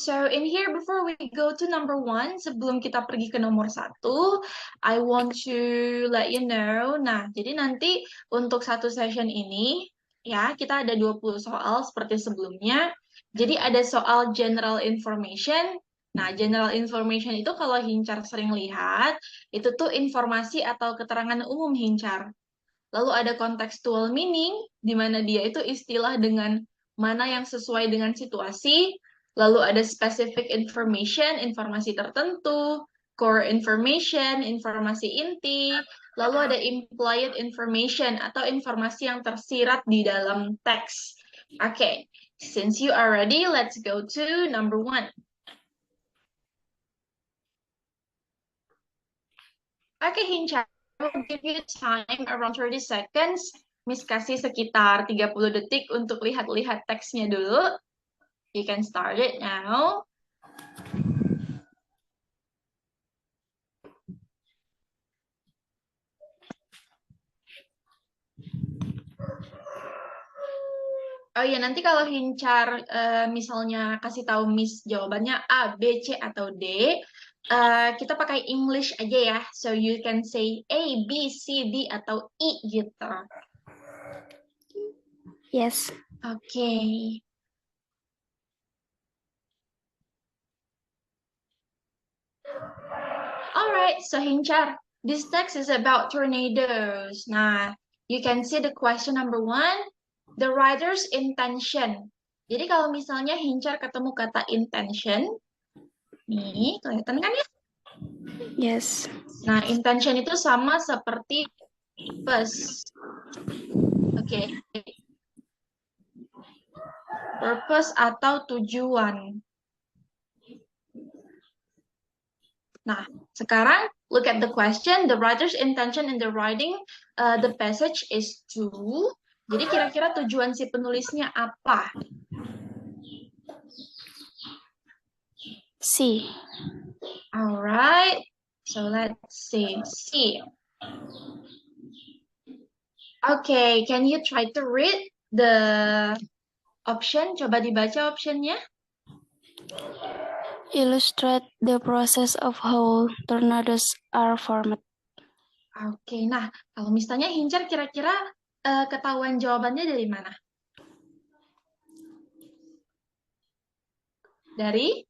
So in here, before we go to number 1, sebelum kita pergi ke nomor 1, I want to let you know. Nah, jadi nanti untuk satu session ini, ya, kita ada 20 soal seperti sebelumnya. Jadi ada soal general information. Nah, general information itu kalau Hincar sering lihat, itu tuh informasi atau keterangan umum Hincar. Lalu ada contextual meaning, di mana dia itu istilah dengan mana yang sesuai dengan situasi. Lalu ada specific information, informasi tertentu, core information, informasi inti. Lalu ada implied information atau informasi yang tersirat di dalam teks. Okay, since you are ready, let's go to number 1. Okay, Hincha, I will give you time around 30 seconds. Miss kasih sekitar 30 detik untuk lihat-lihat teksnya dulu. You can start it now. Oh iya, nanti kalau Hincar misalnya kasih tahu Miss jawabannya A, B, C, atau D, kita pakai English aja ya. So you can say A, B, C, D, atau I gitu. Yes. Okay. Alright, so Hincar, this text is about tornadoes. Nah, you can see the question number 1, the writer's intention. Jadi kalau misalnya Hincar ketemu kata intention, nih, kelihatan kan ya? Yes. Nah, intention itu sama seperti purpose. Oke. Purpose atau tujuan. Nah, sekarang look at the question. The writer's intention in the writing the passage is to. Jadi kira-kira tujuan si penulisnya apa? C. Alright. So let's see. C. Okay, can you try to read the option? Coba dibaca optionnya. Illustrate the process of how tornadoes are formed. Oke, nah kalau misalnya Hincar kira-kira ketahuan jawabannya dari mana? Dari?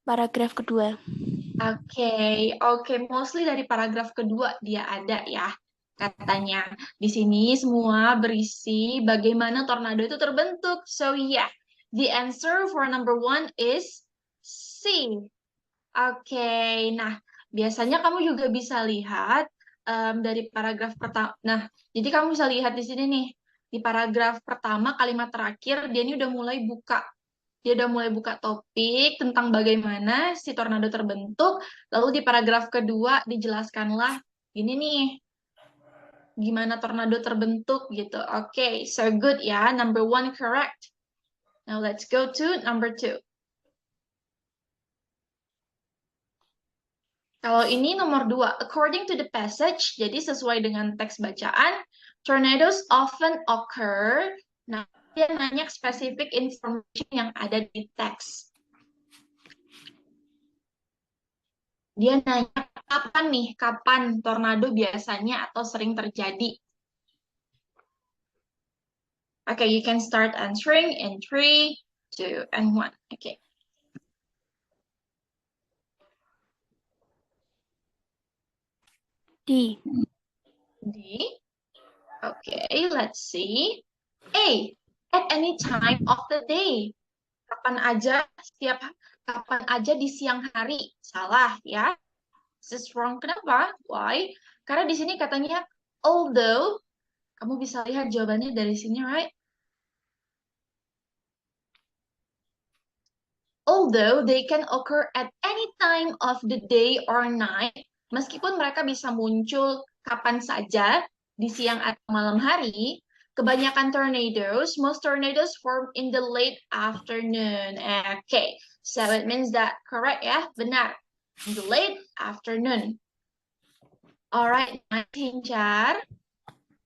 Paragraf kedua. Oke, mostly dari paragraf kedua dia ada ya. Katanya di sini semua berisi bagaimana tornado itu terbentuk. So yeah, the answer for number 1 is C. Oke, nah biasanya kamu juga bisa lihat dari paragraf pertama. Nah, jadi kamu bisa lihat di sini nih, di paragraf pertama kalimat terakhir dia ini udah mulai buka. Dia udah mulai buka topik tentang bagaimana si tornado terbentuk. Lalu di paragraf kedua dijelaskanlah ini nih, gimana tornado terbentuk gitu. Oke, so good ya. Number 1 correct. Now let's go to number 2. Kalau ini nomor 2, according to the passage, jadi sesuai dengan teks bacaan, tornadoes often occur. Nah, dia nanya specific information yang ada di teks. Dia nanya kapan nih, kapan tornado biasanya atau sering terjadi. Okay, you can start answering in 3, 2, and 1. Okay. D. D. Okay, let's see. A. At any time of the day. Kapan aja, kapan aja di siang hari. Salah ya. This is wrong. Kenapa? Why? Karena di sini katanya although, kamu bisa lihat jawabannya dari sini, right? Although they can occur at any time of the day or night, meskipun mereka bisa muncul kapan saja, di siang atau malam hari, kebanyakan tornadoes, most tornadoes form in the late afternoon. Okay, so it means that correct ya, benar. In the late afternoon. Alright, Hincar.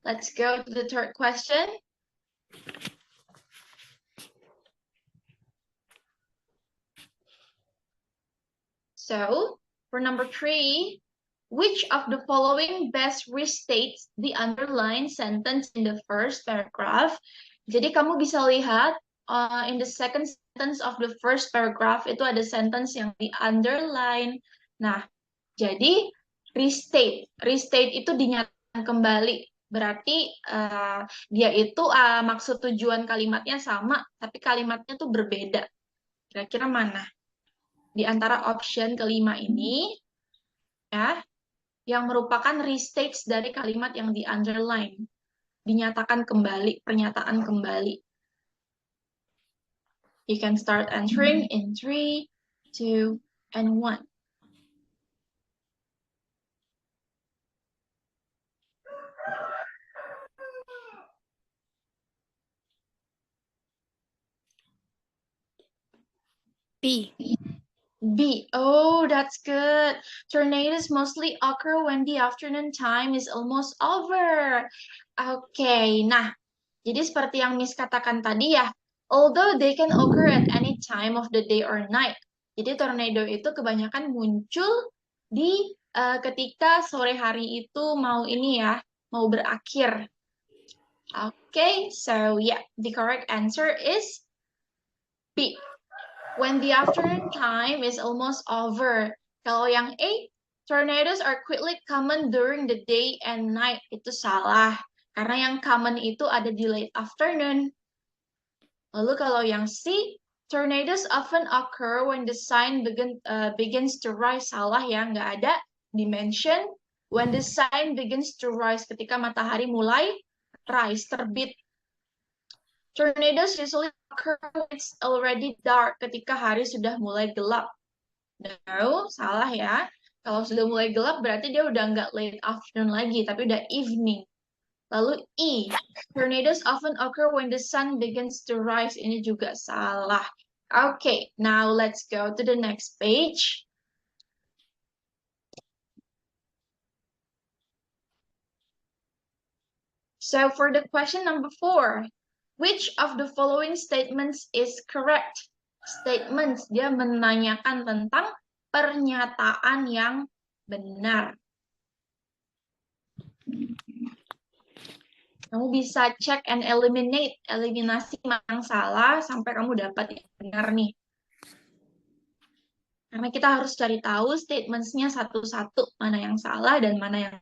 Let's go to the third question. So, for number 3, which of the following best restates the underlined sentence in the first paragraph? Jadi kamu bisa lihat in the second sentence of the first paragraph itu ada sentence yang di underline. Nah, jadi restate itu dinyatakan kembali. Berarti dia itu maksud tujuan kalimatnya sama, tapi kalimatnya tuh berbeda. Kira-kira mana? Di antara option kelima ini, ya, yang merupakan restates dari kalimat yang di underline, dinyatakan kembali, pernyataan kembali. You can start answering in 3, 2, and 1. B. B. Oh, that's good. Tornadoes mostly occur when the afternoon time is almost over. Oke, nah, jadi seperti yang Miss katakan tadi ya, although they can occur at any time of the day or night. Jadi tornado itu kebanyakan muncul di ketika sore hari itu mau ini ya, mau berakhir. Okay, so yeah, the correct answer is B. When the afternoon time is almost over. Kalau yang A, tornadoes are quickly common during the day and night. Itu salah. Karena yang common itu ada di late afternoon. Lalu kalau yang C, tornadoes often occur when the sun begins to rise. Salah ya, nggak ada dimension. When the sun begins to rise, ketika matahari mulai rise, terbit. Tornadoes usually occur when it's already dark, ketika hari sudah mulai gelap. No, salah ya. Kalau sudah mulai gelap berarti dia udah nggak late afternoon lagi, tapi udah evening. Lalu E, tornadoes often occur when the sun begins to rise. Ini juga salah. Okay, now let's go to the next page. So for the question number 4, which of the following statements is correct? Statements, dia menanyakan tentang pernyataan yang benar. Kamu bisa check and eliminate, eliminasi mana yang salah sampai kamu dapat yang benar nih. Karena kita harus cari tahu statements-nya satu-satu, mana yang salah dan mana yang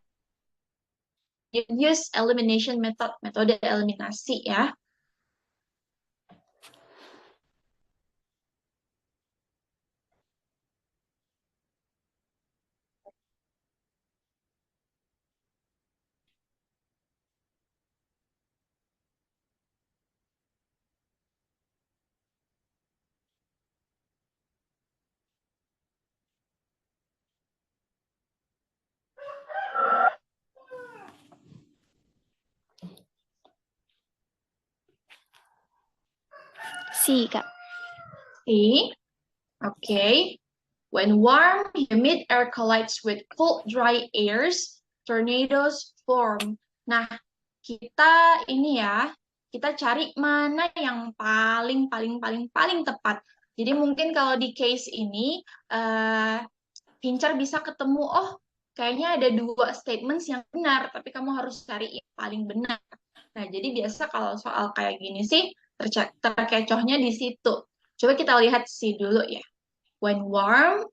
use elimination method, metode eliminasi ya. C, Kak. C. Okay. When warm, humid air collides with cold, dry airs, tornadoes form. Nah, kita ini ya, kita cari mana yang paling tepat. Jadi mungkin kalau di case ini, Pincer bisa ketemu, oh kayaknya ada 2 statements yang benar, tapi kamu harus cari yang paling benar. Nah, jadi biasa kalau soal kayak gini sih, terkecohnya di situ. Coba kita lihat sih dulu ya. When warm,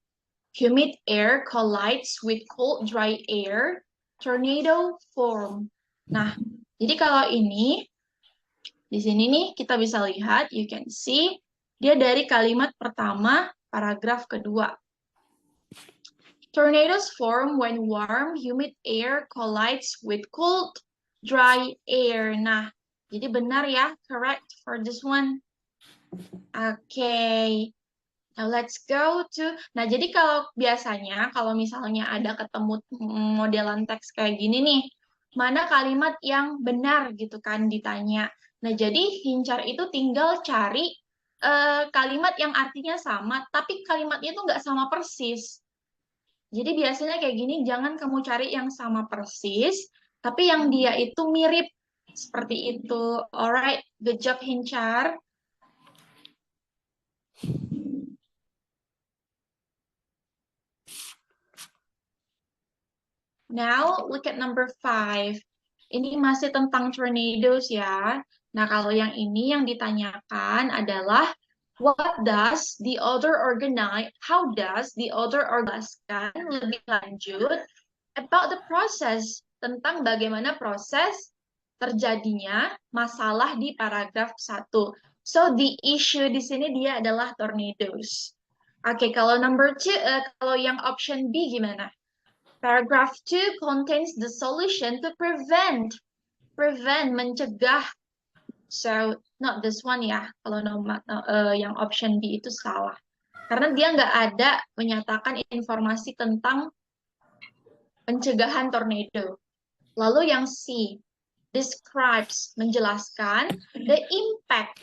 humid air collides with cold, dry air, tornado form. Nah, jadi kalau ini, di sini nih kita bisa lihat, you can see, dia dari kalimat pertama, paragraf kedua. Tornadoes form when warm, humid air collides with cold, dry air. Nah, jadi benar ya, correct for this one. Okay. Now let's go to, nah jadi kalau biasanya, kalau misalnya ada ketemu modelan teks kayak gini nih, mana kalimat yang benar gitu kan ditanya. Nah jadi Hincar itu tinggal cari kalimat yang artinya sama, tapi kalimatnya itu nggak sama persis. Jadi biasanya kayak gini, jangan kamu cari yang sama persis, tapi yang dia itu mirip. Seperti itu. Alright, good job Hincar. Now, look at number 5. Ini masih tentang tornadoes ya. Nah, kalau yang ini yang ditanyakan adalah how does the author organize lebih lanjut about the process, tentang bagaimana proses terjadinya masalah di paragraf 1. So, the issue di sini dia adalah tornadoes. Oke, kalau number 2, kalau yang option B gimana? Paragraph 2 contains the solution to prevent. Prevent, mencegah. So, not this one ya. Kalau yang option B itu salah. Karena dia nggak ada menyatakan informasi tentang pencegahan tornado. Lalu yang C, describes, menjelaskan the impact.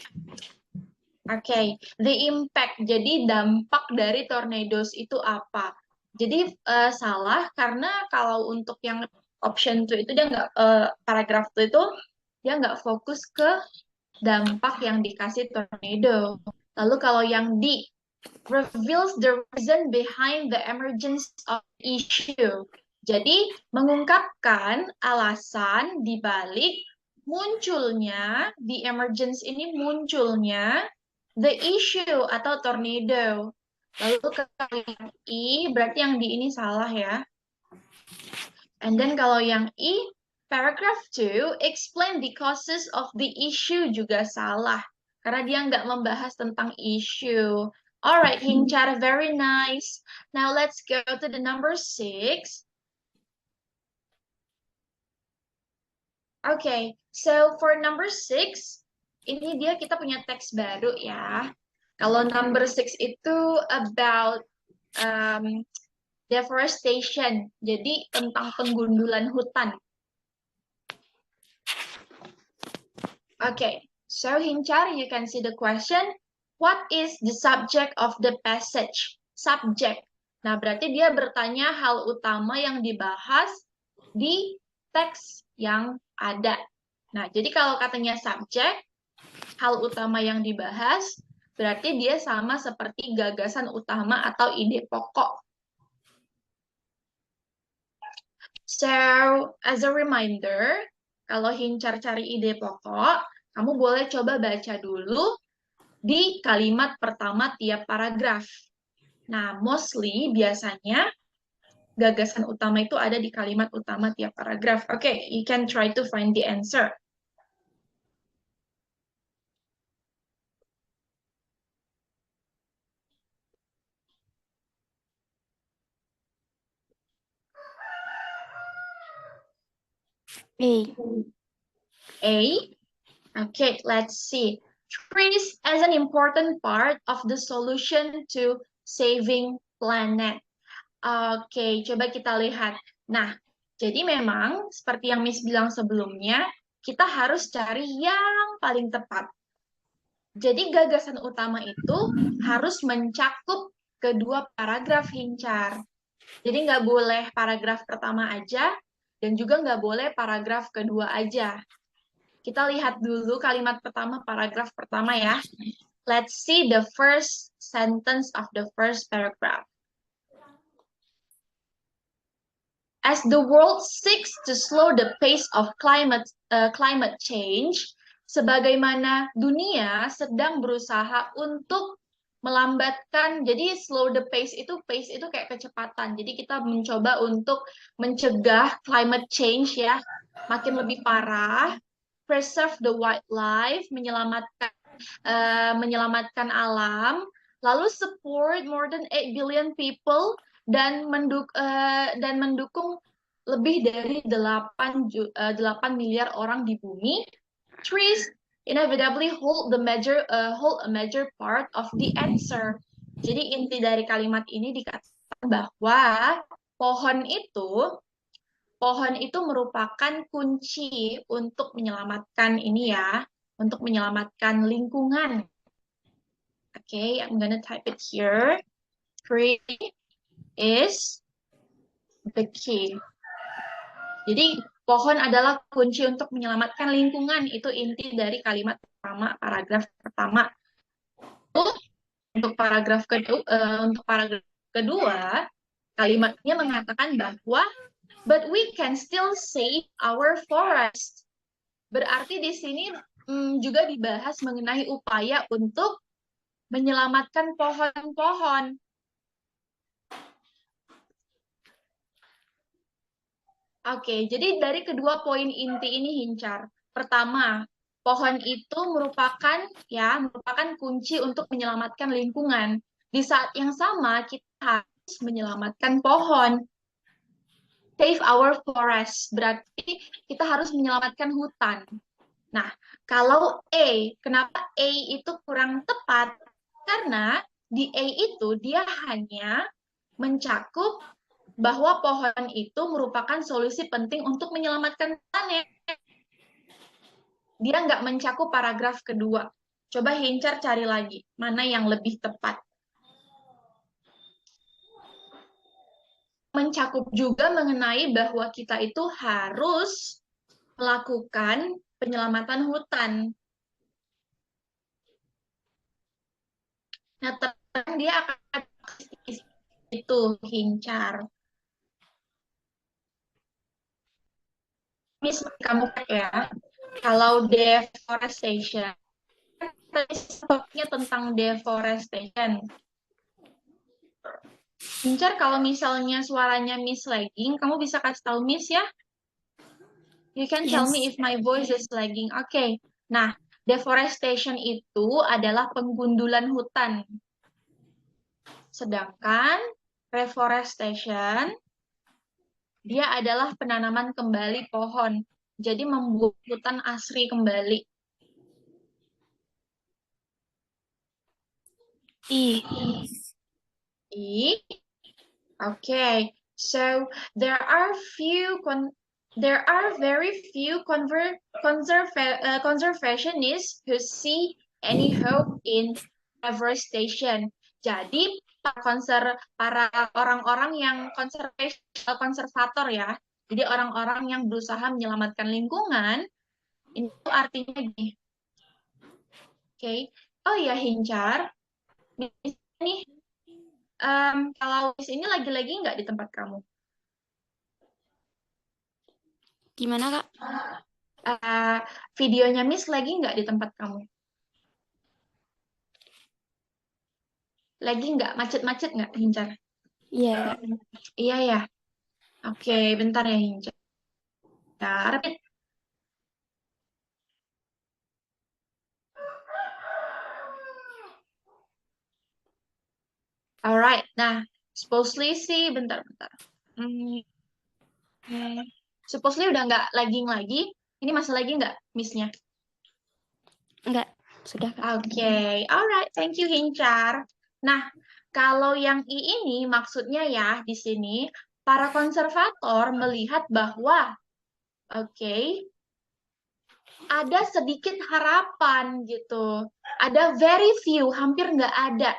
Oke, the impact. Jadi dampak dari tornadoes itu apa? Jadi salah karena kalau untuk yang option 2 itu dia nggak paragraf 2 itu dia nggak fokus ke dampak yang dikasih tornado. Lalu kalau yang D, reveals the reason behind the emergence of issue. Jadi mengungkapkan alasan dibalik munculnya, the emergence ini munculnya the issue atau tornado. Lalu kalau yang I, berarti yang di ini salah ya. And then kalau yang I, paragraph 2, explain the causes of the issue juga salah. Karena dia nggak membahas tentang issue. Alright, Hincar, very nice. Now let's go to the number 6. Okay, so for number 6, ini dia kita punya teks baru ya. Kalau number 6 itu about deforestation, jadi tentang penggundulan hutan. Okay, so Hincar, you can see the question. What is the subject of the passage? Subject. Nah, berarti dia bertanya hal utama yang dibahas di teks yang ada. Nah, jadi kalau katanya subjek, hal utama yang dibahas, berarti dia sama seperti gagasan utama atau ide pokok. So, as a reminder, kalau Hincar cari ide pokok, kamu boleh coba baca dulu di kalimat pertama tiap paragraf. Nah, mostly biasanya gagasan utama itu ada di kalimat utama tiap paragraf. Okay, you can try to find the answer. A. A. Okay, let's see. Trees as an important part of the solution to saving planet. Oke, coba kita lihat. Nah, jadi memang seperti yang Miss bilang sebelumnya, kita harus cari yang paling tepat. Jadi gagasan utama itu harus mencakup kedua paragraf Hincar. Jadi nggak boleh paragraf pertama aja, dan juga nggak boleh paragraf kedua aja. Kita lihat dulu kalimat pertama, paragraf pertama ya. Let's see the first sentence of the first paragraph. As the world seeks to slow the pace of climate change, sebagaimana dunia sedang berusaha untuk melambatkan, jadi slow the pace itu kayak kecepatan. Jadi kita mencoba untuk mencegah climate change ya, makin lebih parah. Preserve the wildlife, menyelamatkan alam, lalu support more than 8 billion people dan mendukung lebih dari 8 miliar orang di bumi. Trees inevitably hold a major part of the answer. Jadi inti dari kalimat ini dikatakan bahwa pohon itu merupakan kunci untuk menyelamatkan ini ya, untuk menyelamatkan lingkungan. Okay, I'm gonna type it here. Tree is the key. Jadi pohon adalah kunci untuk menyelamatkan lingkungan. Itu inti dari kalimat pertama, paragraf pertama. Untuk paragraf kedua, kalimatnya mengatakan bahwa But we can still save our forest. Berarti di sini juga dibahas mengenai upaya untuk menyelamatkan pohon-pohon. Oke, jadi dari kedua poin inti ini Hincar. Pertama, pohon itu merupakan kunci untuk menyelamatkan lingkungan. Di saat yang sama kita harus menyelamatkan pohon. Save our forest, berarti kita harus menyelamatkan hutan. Nah, kalau kenapa A itu kurang tepat? Karena di A itu dia hanya mencakup bahwa pohon itu merupakan solusi penting untuk menyelamatkan planet. Dia nggak mencakup paragraf kedua. Coba Hincar cari lagi, mana yang lebih tepat. Mencakup juga mengenai bahwa kita itu harus melakukan penyelamatan hutan. Nah, dia akan itu Hincar. Miss, kamu ya, kalau deforestation, topiknya tentang deforestation. Hincar, kalau misalnya suaranya Miss lagging, kamu bisa kasih tahu Miss ya. You can tell me if my voice is lagging. Oke. Nah, deforestation itu adalah penggundulan hutan. Sedangkan reforestation dia adalah penanaman kembali pohon. Jadi membuat hutan asri kembali. Okay. So there are very few conservationists who see any hope in deforestation. Jadi para orang-orang yang konservator ya. Jadi orang-orang yang berusaha menyelamatkan lingkungan itu artinya gini. Oke. Oh ya Hincar, nih kalau di sini lagi-lagi nggak di tempat kamu? Gimana, Kak? Videonya Miss lagi nggak di tempat kamu? Lagi nggak? Macet-macet nggak, Hincar? Iya, Kak. Iya ya. Oke, bentar ya, Hincar. Repeat. Alright, nah, supposedly sih, bentar-bentar. Supposedly udah nggak lagging lagi. Ini masih lagi nggak, Miss-nya? Enggak, sudah, Kak. Oke, alright, thank you, Hincar. Nah, kalau yang I ini maksudnya ya, di sini, para konservator melihat bahwa, ada sedikit harapan gitu. Ada very few, hampir nggak ada.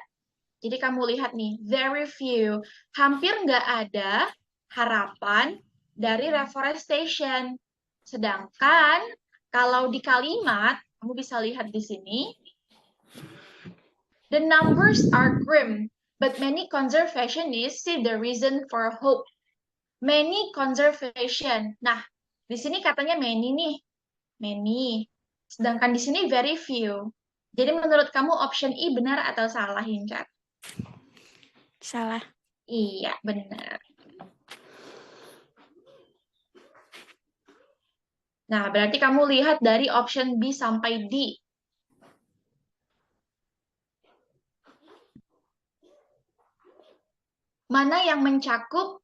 Jadi kamu lihat nih, very few, hampir nggak ada harapan dari reforestation. Sedangkan kalau di kalimat, kamu bisa lihat di sini, the numbers are grim, but many conservationists see the reason for hope. Many conservation. Nah, di sini katanya many nih, many. Sedangkan di sini very few. Jadi menurut kamu option I benar atau salah, Hincar? Salah. Iya, benar. Nah, berarti kamu lihat dari option B sampai D. Mana yang mencakup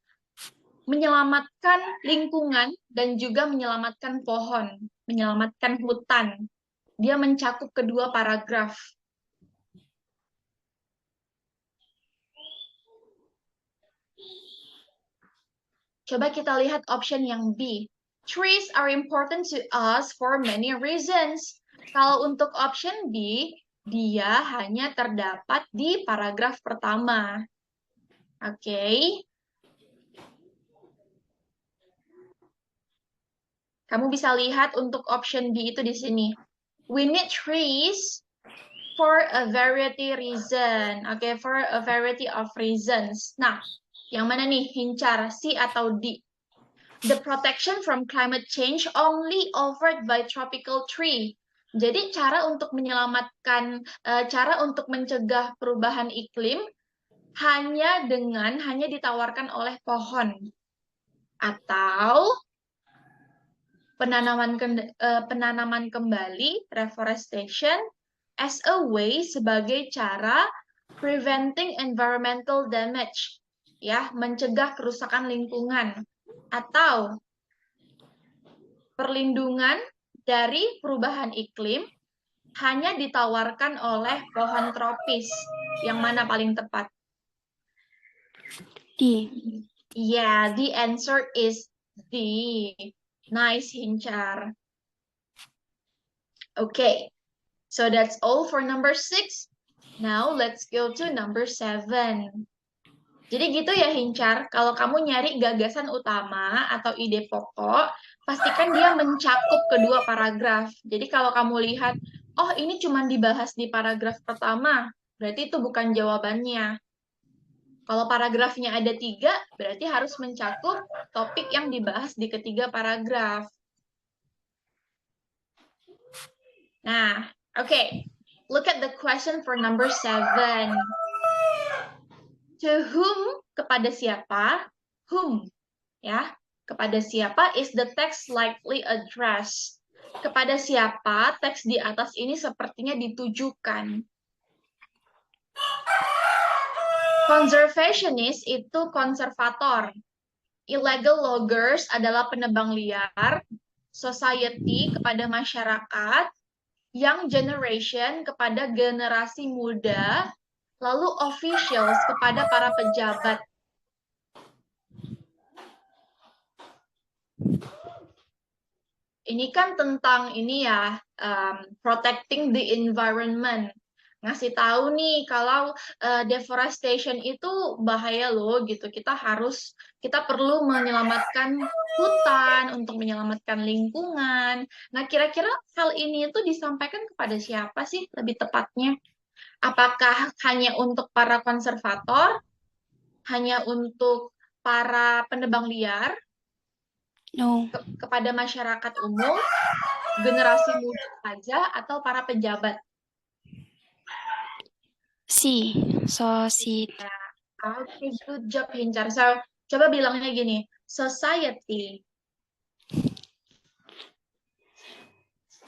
menyelamatkan lingkungan dan juga menyelamatkan pohon, menyelamatkan hutan. Dia mencakup kedua paragraf. Coba kita lihat option yang B. Trees are important to us for many reasons. Kalau untuk option B, dia hanya terdapat di paragraf pertama. Oke. Kamu bisa lihat untuk option B itu di sini. We need trees for a variety reason. Oke, for a variety of reasons. Nah, yang mana nih? Hincar, C atau D? The protection from climate change only offered by tropical tree. Jadi cara untuk menyelamatkan, cara untuk mencegah perubahan iklim hanya ditawarkan oleh pohon atau penanaman kembali reforestation as a way sebagai cara preventing environmental damage, ya, mencegah kerusakan lingkungan atau perlindungan dari perubahan iklim hanya ditawarkan oleh pohon tropis. Yang mana paling tepat? D. Yeah, the answer is D. Nice, Hincar. Okay, so that's all for number 6. Now let's go to number 7. Jadi gitu ya Hincar, kalau kamu nyari gagasan utama atau ide pokok, pastikan dia mencakup kedua paragraf. Jadi kalau kamu lihat, oh ini cuma dibahas di paragraf pertama, berarti itu bukan jawabannya. Kalau paragrafnya ada 3, berarti harus mencakup topik yang dibahas di ketiga paragraf. Nah, okay. Look at the question for number 7. To whom, kepada siapa? Whom, ya. Kepada siapa is the text likely addressed? Kepada siapa teks di atas ini sepertinya ditujukan? Conservationist itu konservator. Illegal loggers adalah penebang liar. Society kepada masyarakat. Young generation kepada generasi muda. Lalu officials kepada para pejabat. Ini kan tentang ini ya, protecting the environment. Ngasih tahu nih kalau deforestation itu bahaya loh gitu. Kita perlu menyelamatkan hutan untuk menyelamatkan lingkungan. Nah, kira-kira hal ini itu disampaikan kepada siapa sih lebih tepatnya? Apakah hanya untuk para konservator? Hanya untuk para penebang liar? No. Kepada masyarakat umum? Generasi muda saja atau para pejabat? C. Society. Okay, good job, Hincar. So, coba bilangnya gini, society.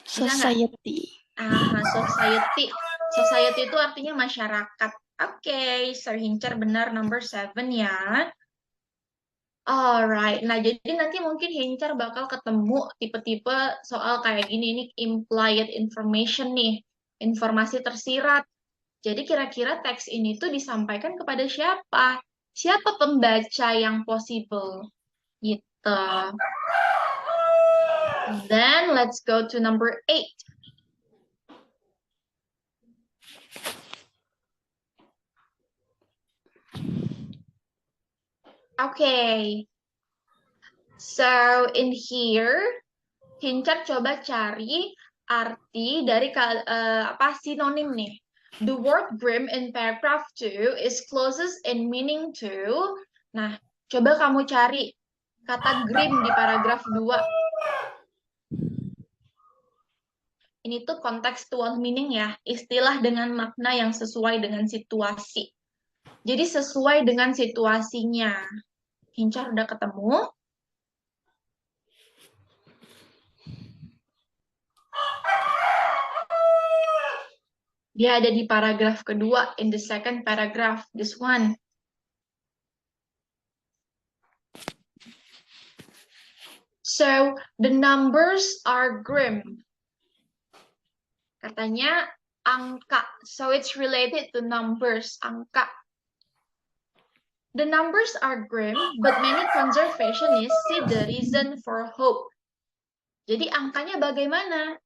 Society. Society. Society itu artinya masyarakat. Oke, Sir Hincar benar number 7 ya. Alright, nah jadi nanti mungkin Hincar bakal ketemu tipe-tipe soal kayak gini, ini implied information nih, informasi tersirat. Jadi kira-kira teks ini tuh disampaikan kepada siapa? Siapa pembaca yang possible? Gitu. Then let's go to number 8. Okay. So in here, Hincar coba cari arti dari sinonim nih. The word grim in paragraph 2 is closest in meaning to. Nah, coba kamu cari kata grim di paragraf 2. Ini tuh contextual meaning ya, istilah dengan makna yang sesuai dengan situasi. Jadi sesuai dengan situasinya. Hincar udah ketemu? Dia ada di paragraf kedua, in the second paragraph, this one. So, the numbers are grim. Katanya angka. So, it's related to numbers, angka. The numbers are grim, but many conservationists see the reason for hope. Jadi angkanya bagaimana?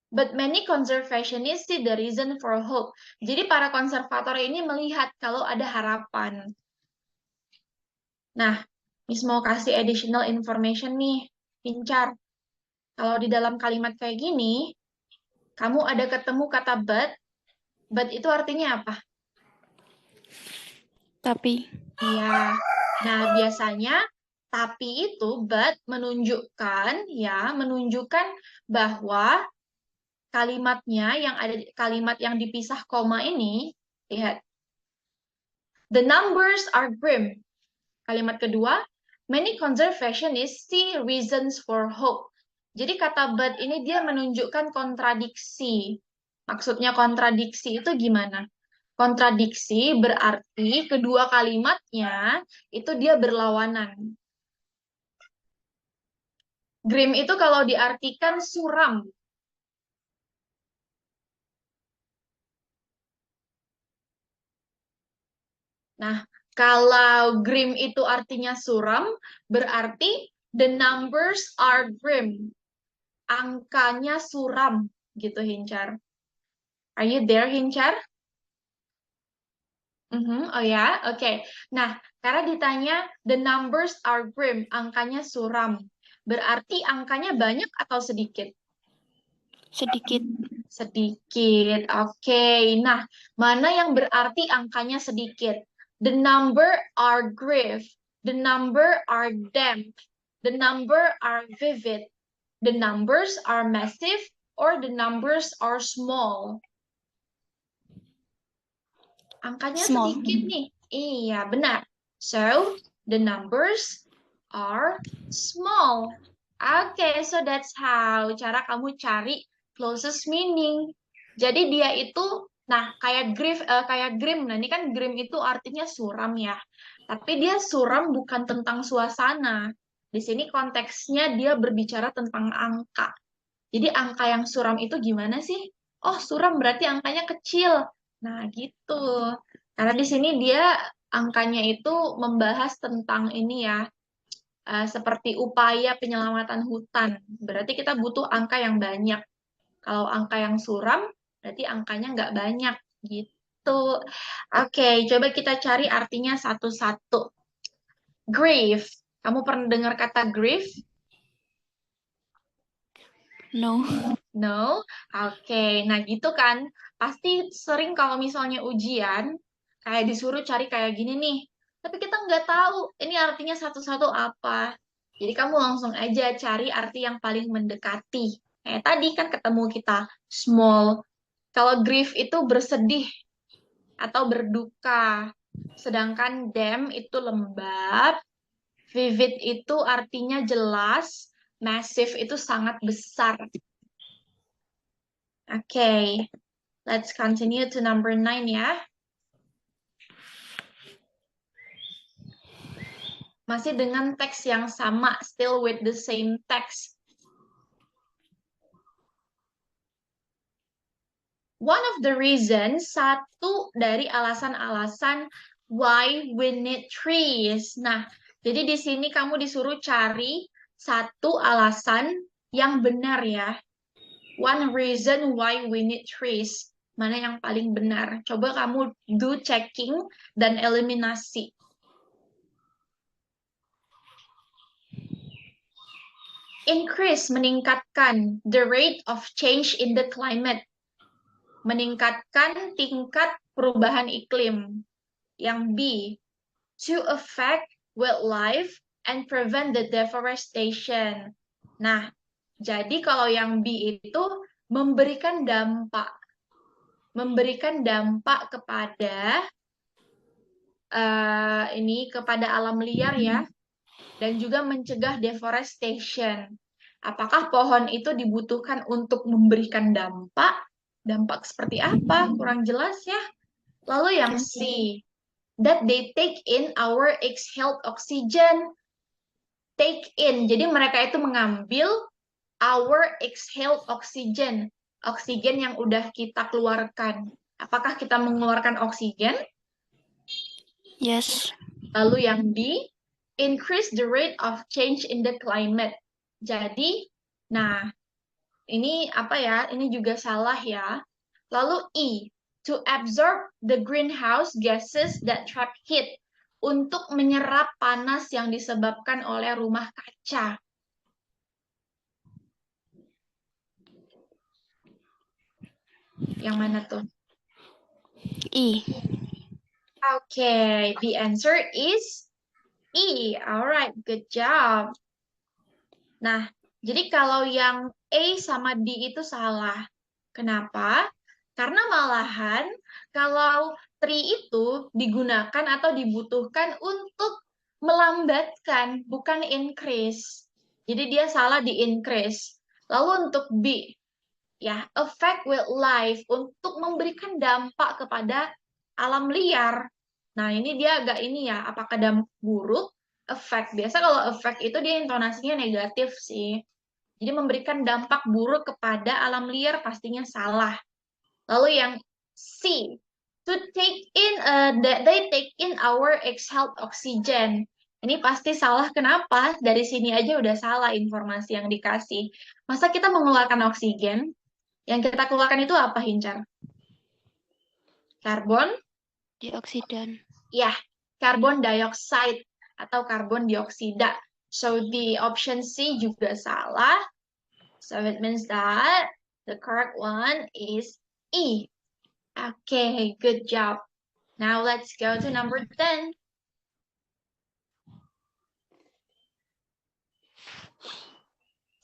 But many conservationists see the reason for hope. Jadi para konservator ini melihat kalau ada harapan. Nah, Miss mau kasih additional information nih, Hincar. Kalau di dalam kalimat kayak gini, kamu ada ketemu kata but itu artinya apa? Tapi. Iya. Nah, biasanya Tapi itu but menunjukkan bahwa kalimat yang dipisah koma ini, lihat. The numbers are grim. Kalimat kedua, many conservationists see reasons for hope. Jadi kata but ini dia menunjukkan kontradiksi. Maksudnya kontradiksi itu gimana? Kontradiksi berarti kedua kalimatnya itu dia berlawanan. Grim itu kalau diartikan suram. Nah, kalau grim itu artinya suram, berarti the numbers are grim. Angkanya suram, gitu Hincar. Are you there, Hincar? Oh ya, oke. Nah, karena ditanya the numbers are grim, angkanya suram. Berarti angkanya banyak atau sedikit? Sedikit. Sedikit. Oke. Nah, mana yang berarti angkanya sedikit? The number are grave. The number are damp. The number are vivid. The numbers are massive or the numbers are small. Angkanya Small. sedikit nih. Iya, benar. So, the numbers are small. Okay, so that's how cara kamu cari closest meaning. Jadi dia itu, nah kayak grim. Nah, ini kan grim itu artinya suram ya. Tapi dia suram bukan tentang suasana. Di sini konteksnya dia berbicara tentang angka. Jadi angka yang suram itu gimana sih? Oh, suram berarti angkanya kecil. Nah, gitu. Karena di sini dia angkanya itu membahas tentang ini ya, seperti upaya penyelamatan hutan. Berarti kita butuh angka yang banyak. Kalau angka yang suram, berarti angkanya nggak banyak. Gitu. Oke, coba kita cari artinya satu-satu. Grief. Kamu pernah dengar kata grief? No. No? Oke, nah gitu kan. Pasti sering kalau misalnya ujian, kayak disuruh cari kayak gini nih. Tapi kita nggak tahu ini artinya satu-satu apa. Jadi kamu langsung aja cari arti yang paling mendekati. Tadi kan ketemu kita, small. Kalau grief itu bersedih atau berduka. Sedangkan damp itu lembab, vivid itu artinya jelas, massive itu sangat besar. Okay, let's continue to number 9 ya. Masih dengan teks yang sama, still with the same text. One of the reasons, satu dari alasan-alasan why we need trees. Nah, jadi di sini kamu disuruh cari satu alasan yang benar ya. One reason why we need trees. Mana yang paling benar? Coba kamu do checking dan eliminasi. Increase, meningkatkan the rate of change in the climate. Meningkatkan tingkat perubahan iklim. Yang B, to affect wildlife and prevent the deforestation. Nah, jadi kalau yang B itu memberikan dampak. Memberikan dampak kepada kepada alam liar ya, dan juga mencegah deforestation. Apakah pohon itu dibutuhkan untuk memberikan dampak? Dampak seperti apa? Kurang jelas ya. Lalu yang C, that they take in our exhaled oxygen. Take in, jadi mereka itu mengambil our exhaled oxygen. Oksigen yang udah kita keluarkan. Apakah kita mengeluarkan oksigen? Yes. Lalu yang D, increase the rate of change in the climate. Jadi, nah, ini apa ya? Ini juga salah ya. Lalu E, to absorb the greenhouse gases that trap heat. Untuk menyerap panas yang disebabkan oleh rumah kaca. Yang mana tuh? E. Okay, the answer is E. Alright, good job. Nah, jadi kalau yang A sama D itu salah. Kenapa? Karena malahan kalau tree itu digunakan atau dibutuhkan untuk melambatkan, bukan increase. Jadi dia salah di increase. Lalu untuk B, ya, affect wildlife, untuk memberikan dampak kepada alam liar. Nah, ini dia agak ini ya, apakah dampak buruk? Effect. Biasa kalau effect itu dia intonasinya negatif sih. Jadi memberikan dampak buruk kepada alam liar pastinya salah. Lalu yang C, to take in that they take in our exhaled oxygen. Ini pasti salah. Kenapa? Dari sini aja udah salah informasi yang dikasih. Masa kita mengeluarkan oksigen? Yang kita keluarkan itu apa, Hincar? Karbon? Dioksidan. Ya, karbon dioxide atau karbon dioksida. So the option C juga salah. So it means that the correct one is E. Okay, good job. Now let's go to number 10.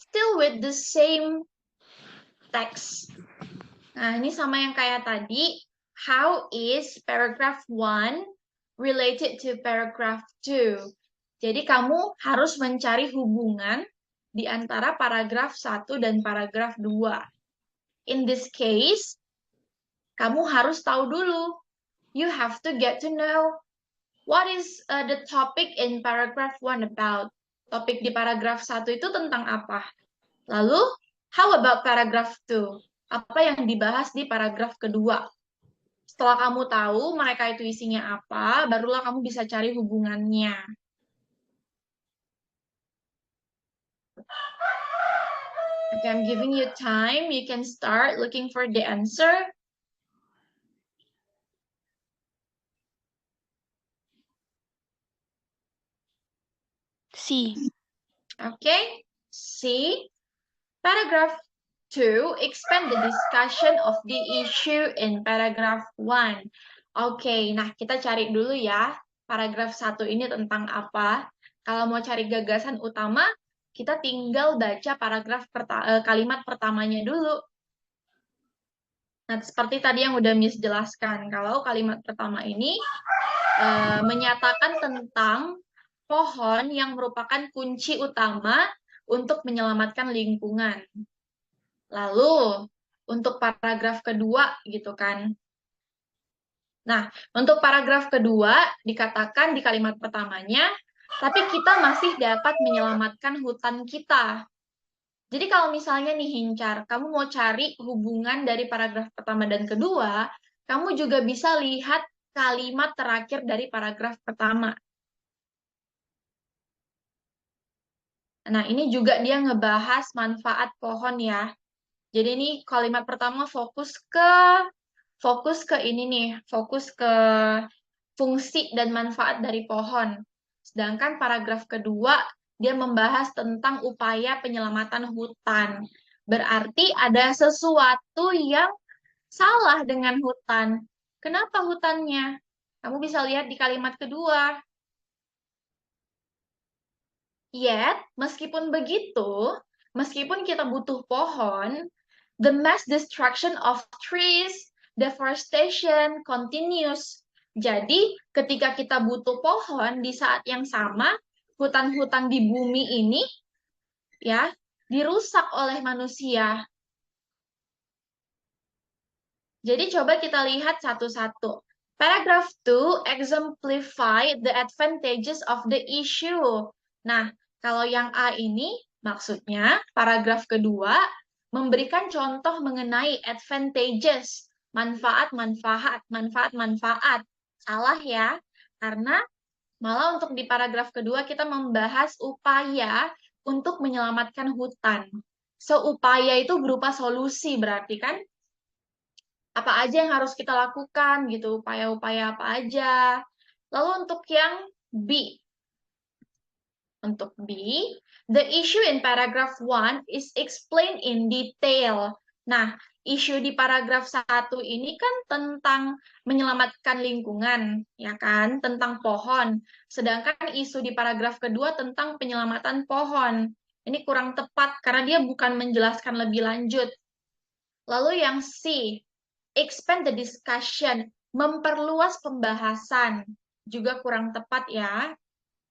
Still with the same text. Nah, ini sama yang kayak tadi. How is paragraph 1 related to paragraph 2? Jadi kamu harus mencari hubungan di antara paragraf 1 dan paragraf 2. In this case, kamu harus tahu dulu. You have to get to know what is the topic in paragraph 1 about. Topik di paragraf 1 itu tentang apa? Lalu, how about paragraph 2? Apa yang dibahas di paragraf kedua? Setelah kamu tahu mereka itu isinya apa, barulah kamu bisa cari hubungannya. Okay, I'm giving you time. You can start looking for the answer. C. Okay, C. Paragraph 2, expand the discussion of the issue in paragraph 1. Oke, nah kita cari dulu ya, paragraf 1 ini tentang apa. Kalau mau cari gagasan utama, kita tinggal baca kalimat pertamanya dulu. Nah, seperti tadi yang udah Miss jelaskan, kalau kalimat pertama ini menyatakan tentang pohon yang merupakan kunci utama untuk menyelamatkan lingkungan. Lalu, untuk paragraf kedua, gitu kan. Nah, untuk paragraf kedua, dikatakan di kalimat pertamanya, tapi kita masih dapat menyelamatkan hutan kita. Jadi kalau misalnya nih Hincar, kamu mau cari hubungan dari paragraf pertama dan kedua, kamu juga bisa lihat kalimat terakhir dari paragraf pertama. Nah, ini juga dia ngebahas manfaat pohon ya. Jadi ini kalimat pertama fokus ke ini nih, fokus ke fungsi dan manfaat dari pohon. Sedangkan paragraf kedua dia membahas tentang upaya penyelamatan hutan. Berarti ada sesuatu yang salah dengan hutan. Kenapa hutannya? Kamu bisa lihat di kalimat kedua. Yet, meskipun begitu, meskipun kita butuh pohon, the mass destruction of trees, deforestation continues. Jadi, ketika kita butuh pohon, di saat yang sama, hutan-hutan di bumi ini ya dirusak oleh manusia. Jadi coba kita lihat satu-satu. Paragraph 2 exemplify the advantages of the issue. Nah, kalau yang A ini maksudnya paragraf kedua memberikan contoh mengenai advantages, manfaat-manfaat, manfaat-manfaat. Salah ya, karena malah untuk di paragraf kedua kita membahas upaya untuk menyelamatkan hutan. So, upaya itu berupa solusi berarti kan? Apa aja yang harus kita lakukan gitu, upaya-upaya apa aja. Lalu untuk yang B. Untuk B, the issue in paragraph 1 is explained in detail. Nah, isu di paragraf 1 ini kan tentang menyelamatkan lingkungan, ya kan, tentang pohon. Sedangkan isu di paragraf kedua tentang penyelamatan pohon. Ini kurang tepat karena dia bukan menjelaskan lebih lanjut. Lalu yang C, expand the discussion, memperluas pembahasan. Juga kurang tepat ya.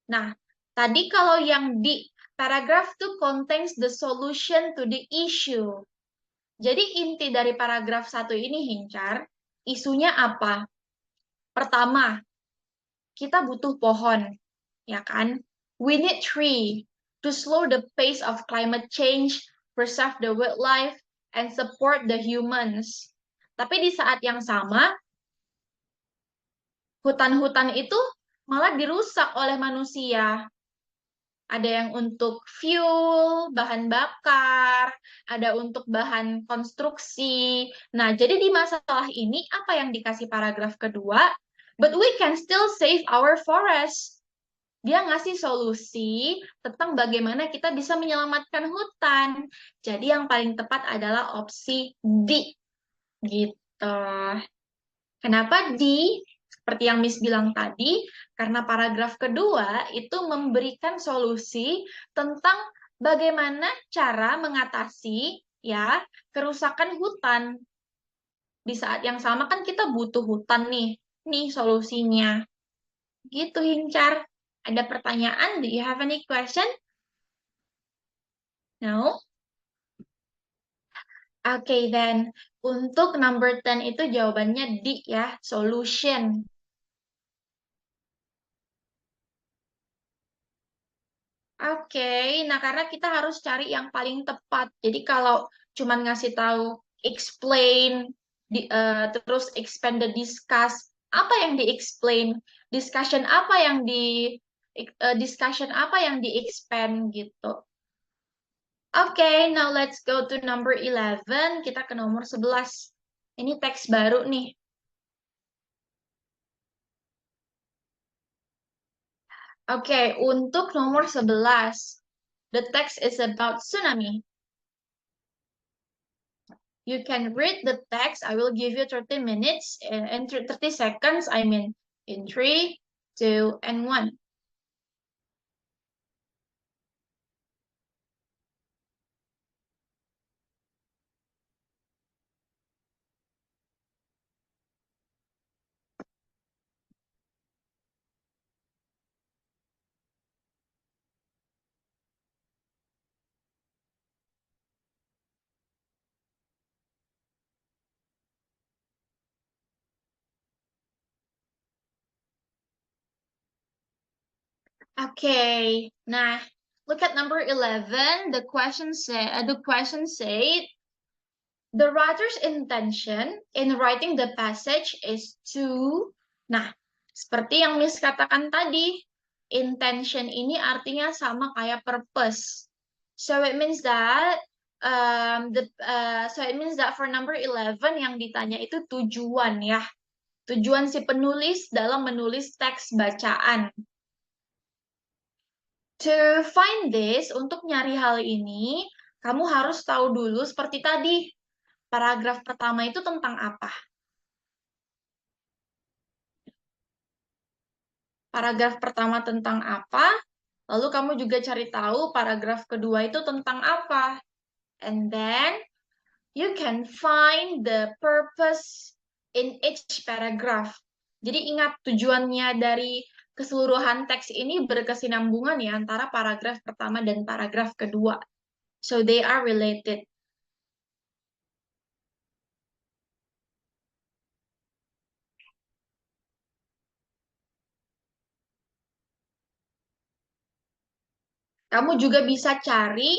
Nah, tadi kalau yang D, paragraph 2 contains the solution to the issue. Jadi inti dari paragraf 1 ini, Hincar, isunya apa? Pertama, kita butuh pohon, ya kan? We need tree to slow the pace of climate change, preserve the wildlife, and support the humans. Tapi di saat yang sama, hutan-hutan itu malah dirusak oleh manusia. Ada yang untuk fuel, bahan bakar, ada untuk bahan konstruksi. Nah, jadi di masalah ini, apa yang dikasih paragraf kedua? But we can still save our forest. Dia ngasih solusi tentang bagaimana kita bisa menyelamatkan hutan. Jadi yang paling tepat adalah opsi D. Gitu. Kenapa D? Seperti yang Miss bilang tadi, karena paragraf kedua itu memberikan solusi tentang bagaimana cara mengatasi ya kerusakan hutan. Di saat yang sama kan kita butuh hutan nih. Nih solusinya. Gitu, Hincar. Ada pertanyaan? Do you have any question? No? Oke, then. Untuk number 10 itu jawabannya D ya, solution. Oke, nah karena kita harus cari yang paling tepat. Jadi kalau cuman ngasih tahu explain, terus expand the discuss, apa yang di-explain, discussion apa yang di-expand gitu. Oke, now let's go to number 11. Kita ke nomor 11. Ini teks baru nih. Oke, untuk nomor 11. The text is about tsunami. You can read the text. I will give you 30 minutes and 30 seconds, I mean, in 3, 2, and 1. Okay, nah, look at number 11. The question said, the writer's intention in writing the passage is to, nah, seperti yang Miss katakan tadi, intention ini artinya sama kayak purpose. So it means that for number 11 yang ditanya itu tujuan ya. Tujuan si penulis dalam menulis teks bacaan. To find this, untuk nyari hal ini, kamu harus tahu dulu seperti tadi. Paragraf pertama itu tentang apa? Paragraf pertama tentang apa? Lalu kamu juga cari tahu paragraf kedua itu tentang apa. And then you can find the purpose in each paragraph. Jadi ingat tujuannya dari keseluruhan teks ini berkesinambungan ya antara paragraf pertama dan paragraf kedua. So they are related. Kamu juga bisa cari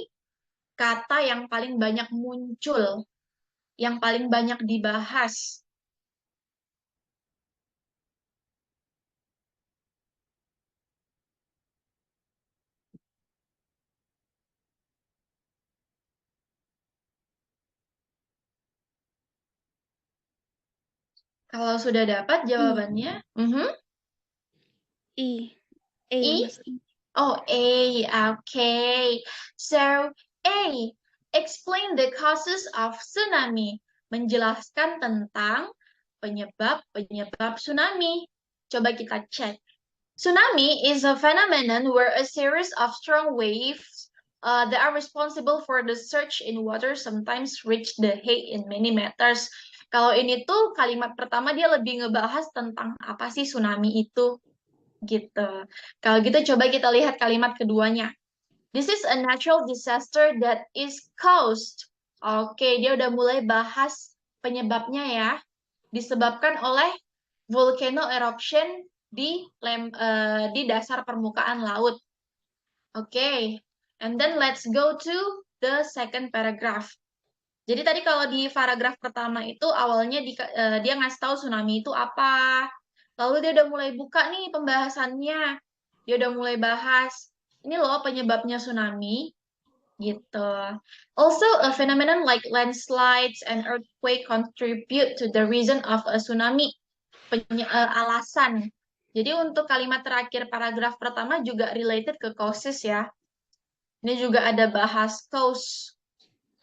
kata yang paling banyak muncul, yang paling banyak dibahas. Kalau sudah dapat jawabannya, E. E? Mas. Oh, A. Okay. So, A. Explain the causes of tsunami. menjelaskan tentang penyebab tsunami. Coba kita cek. Tsunami is a phenomenon where a series of strong waves that are responsible for the surge in water sometimes reach the height in many meters. Kalau ini tuh kalimat pertama dia lebih ngebahas tentang apa sih tsunami itu gitu. Kalau gitu coba kita lihat kalimat keduanya. This is a natural disaster that is caused. Oke, dia udah mulai bahas penyebabnya ya. Disebabkan oleh volcano eruption di dasar permukaan laut. Oke, and then let's go to the second paragraph. Jadi tadi kalau di paragraf pertama itu awalnya dia ngasih tahu tsunami itu apa. Lalu dia udah mulai buka nih pembahasannya. Dia udah mulai bahas, ini loh penyebabnya tsunami, gitu. Also, a phenomenon like landslides and earthquake contribute to the reason of a tsunami. Alasan. Jadi untuk kalimat terakhir paragraf pertama juga related ke causes ya. Ini juga ada bahas cause.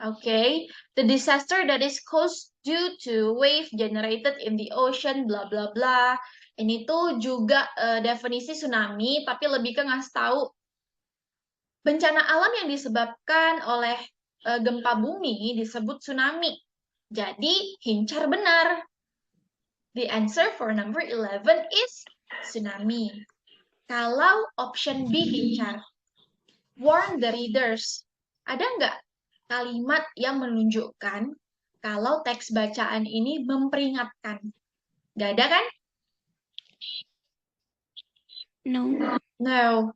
Okay, the disaster that is caused due to wave generated in the ocean, bla bla bla. Ini tuh juga definisi tsunami, tapi lebih ke ngasih tahu bencana alam yang disebabkan oleh gempa bumi disebut tsunami. Jadi, hincar benar. The answer for number 11 is tsunami. Kalau option B hincar, warn the readers. Ada nggak kalimat yang menunjukkan kalau teks bacaan ini memperingatkan? Nggak ada kan? No. No.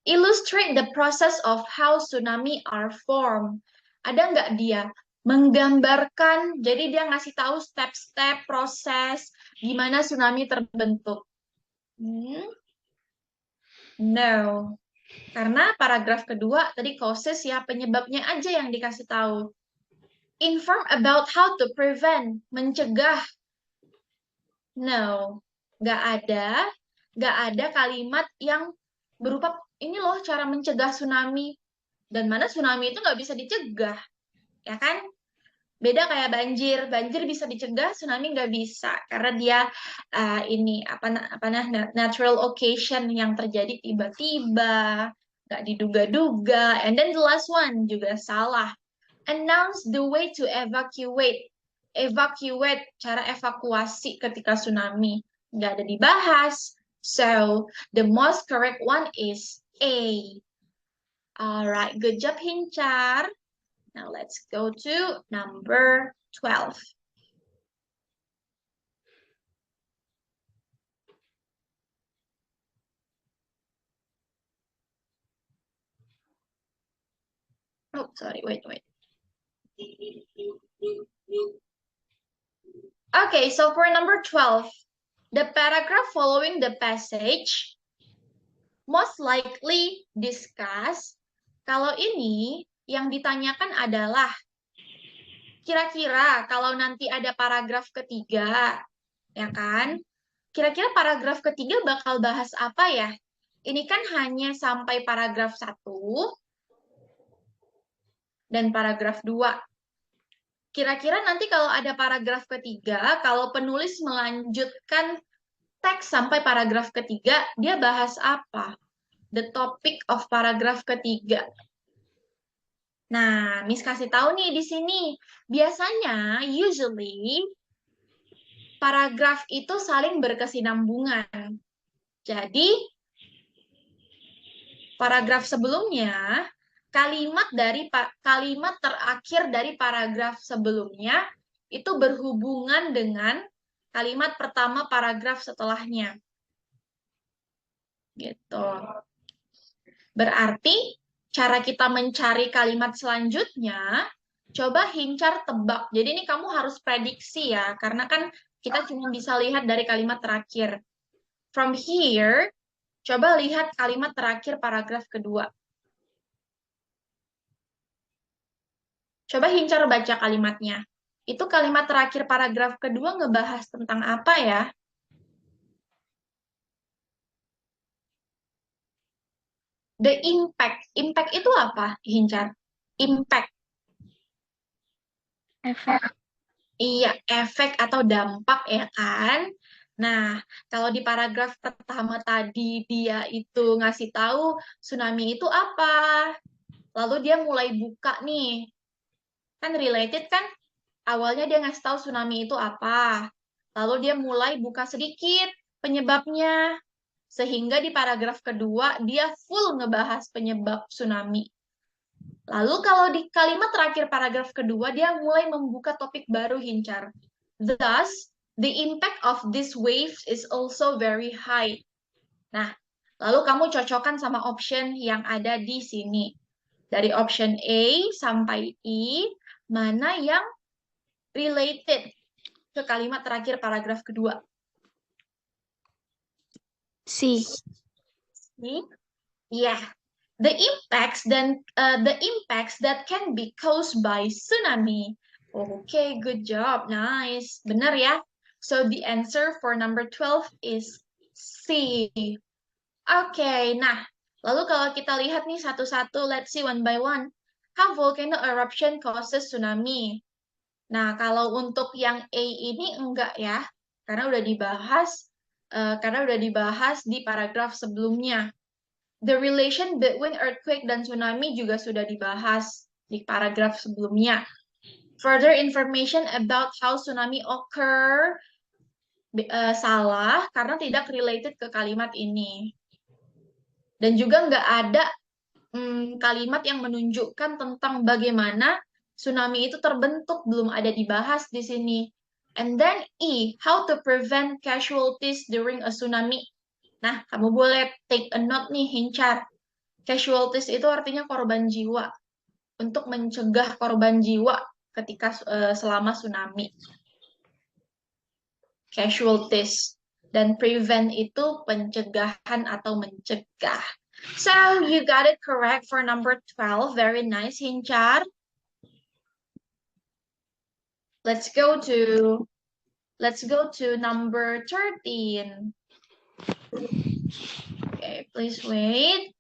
Illustrate the process of how tsunami are formed. Ada nggak dia menggambarkan, jadi dia ngasih tahu step-step proses gimana tsunami terbentuk. No. Karena paragraf kedua tadi causes ya penyebabnya aja yang dikasih tahu. Inform about how to prevent, mencegah. No, nggak ada. Nggak ada kalimat yang berupa ini loh cara mencegah tsunami. Dan mana tsunami itu nggak bisa dicegah, ya kan? Beda kayak banjir. Banjir bisa dicegah, tsunami nggak bisa. Karena dia ini natural occasion yang terjadi tiba-tiba, nggak diduga-duga. And then the last one juga salah. Announce the way to evacuate. Evacuate, cara evakuasi ketika tsunami. Nggak ada dibahas. So, the most correct one is A. Alright, good job, Hincar. Now let's go to number 12. Oh, sorry, wait. Okay, so for number 12, the paragraph following the passage most likely discuss. Kalau ini yang ditanyakan adalah kira-kira kalau nanti ada paragraf ketiga, ya kan? Kira-kira paragraf ketiga bakal bahas apa ya? Ini kan hanya sampai paragraf 1 dan paragraf 2. Kira-kira nanti kalau ada paragraf ketiga, kalau penulis melanjutkan teks sampai paragraf ketiga, dia bahas apa? The topic of paragraf ketiga. Nah, Miss kasih tahu nih di sini. Biasanya, usually, paragraf itu saling berkesinambungan. Jadi, paragraf sebelumnya, kalimat terakhir dari paragraf sebelumnya itu berhubungan dengan kalimat pertama paragraf setelahnya. Gitu. Berarti cara kita mencari kalimat selanjutnya, coba hincar tebak. Jadi ini kamu harus prediksi ya, karena kan kita cuma bisa lihat dari kalimat terakhir. From here, coba lihat kalimat terakhir paragraf kedua. Coba hincar baca kalimatnya. Itu kalimat terakhir paragraf kedua ngebahas tentang apa ya? The impact. Impact itu apa, hincar? Impact. Efek. Iya, efek atau dampak ya kan? Nah, kalau di paragraf pertama tadi dia itu ngasih tahu tsunami itu apa. Lalu dia mulai buka nih. Kan related kan? Awalnya dia ngasih tahu tsunami itu apa. Lalu dia mulai buka sedikit penyebabnya. Sehingga di paragraf kedua dia full ngebahas penyebab tsunami. Lalu kalau di kalimat terakhir paragraf kedua, dia mulai membuka topik baru, Hincar. Thus, the impact of these waves is also very high. Nah, lalu kamu cocokkan sama option yang ada di sini. Dari option A sampai E, mana yang related ke kalimat terakhir paragraf kedua? C. C? Yeah. The impacts that can be caused by tsunami. Okay, good job. Nice. Benar ya? So the answer for number 12 is C. Okay, nah, lalu kalau kita lihat nih satu-satu, let's see one by one. How volcano eruption causes tsunami? Nah, kalau untuk yang A ini enggak ya, karena udah dibahas di paragraf sebelumnya. The relation between earthquake dan tsunami juga sudah dibahas di paragraf sebelumnya. Further information about how tsunami occur salah karena tidak related ke kalimat ini. Dan juga nggak ada kalimat yang menunjukkan tentang bagaimana tsunami itu terbentuk, belum ada dibahas di sini. And then E, how to prevent casualties during a tsunami. Nah, kamu boleh take a note nih, Hincar. Casualties itu artinya korban jiwa. Untuk mencegah korban jiwa ketika selama tsunami. Casualties. Dan prevent itu pencegahan atau mencegah. So, you got it correct for number 12. Very nice, Hincar. Let's go to number 13. Okay, please wait.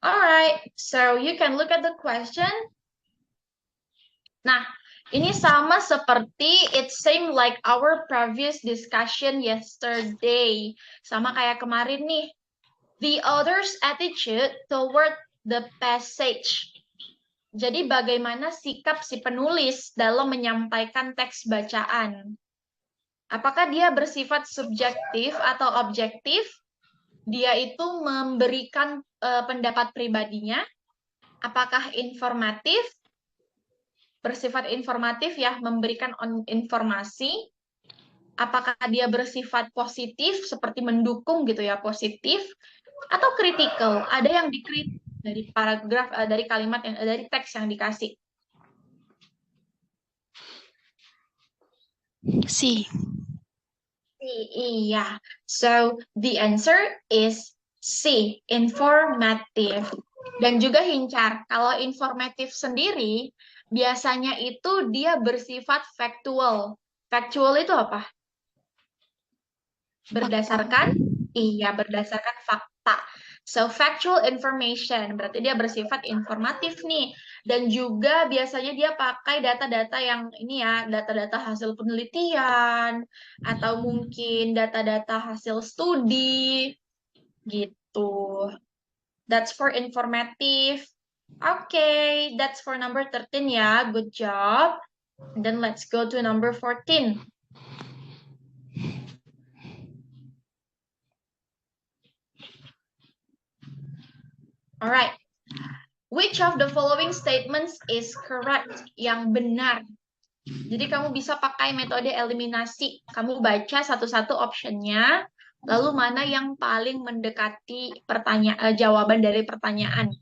All right, so you can look at the question. Nah, ini sama seperti it same like our previous discussion yesterday. Sama kayak kemarin nih. The author's attitude toward the passage. Jadi bagaimana sikap si penulis dalam menyampaikan teks bacaan? Apakah dia bersifat subjektif atau objektif? Dia itu memberikan pendapat pribadinya? Apakah informatif? Bersifat informatif ya, memberikan informasi. Apakah dia bersifat positif seperti mendukung gitu ya, positif atau kritikal? Ada yang dikritik dari paragraf dari kalimat yang dari teks yang dikasih. C. Iya. So the answer is C, informative. Dan juga Hincar, kalau informatif sendiri biasanya itu dia bersifat factual. Factual itu apa? Berdasarkan? Iya, berdasarkan fakta. So, factual information, berarti dia bersifat informatif nih. Dan juga biasanya dia pakai data-data yang ini ya, data-data hasil penelitian, atau mungkin data-data hasil studi, gitu. That's for informative. Okay, that's for number 13 ya, good job. Then let's go to number 14. Alright. Which of the following statements is correct? Yang benar. Jadi kamu bisa pakai metode eliminasi. Kamu baca satu-satu optionnya, lalu mana yang paling mendekati jawaban dari pertanyaan.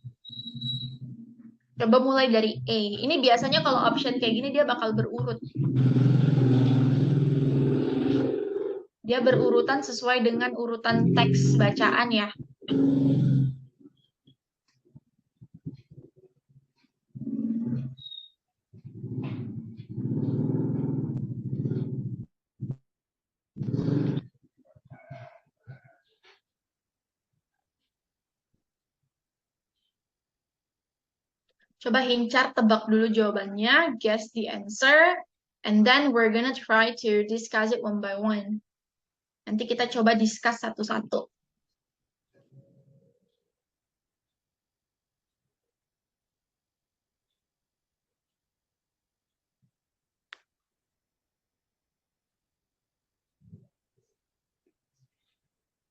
Coba mulai dari A. Ini biasanya kalau option kayak gini dia bakal berurut. Dia berurutan sesuai dengan urutan teks bacaan ya. Coba Hincar tebak dulu jawabannya, guess the answer, and then we're gonna try to discuss it one by one. Nanti kita coba discuss satu-satu.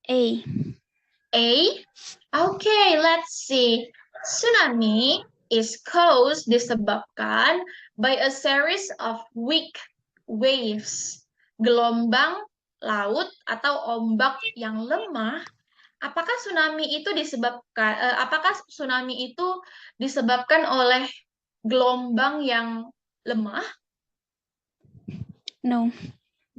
A. A? Okay, let's see. Tsunami is caused disebabkan by a series of weak waves. Gelombang laut atau ombak yang lemah. Apakah tsunami itu disebabkan oleh gelombang yang lemah? No.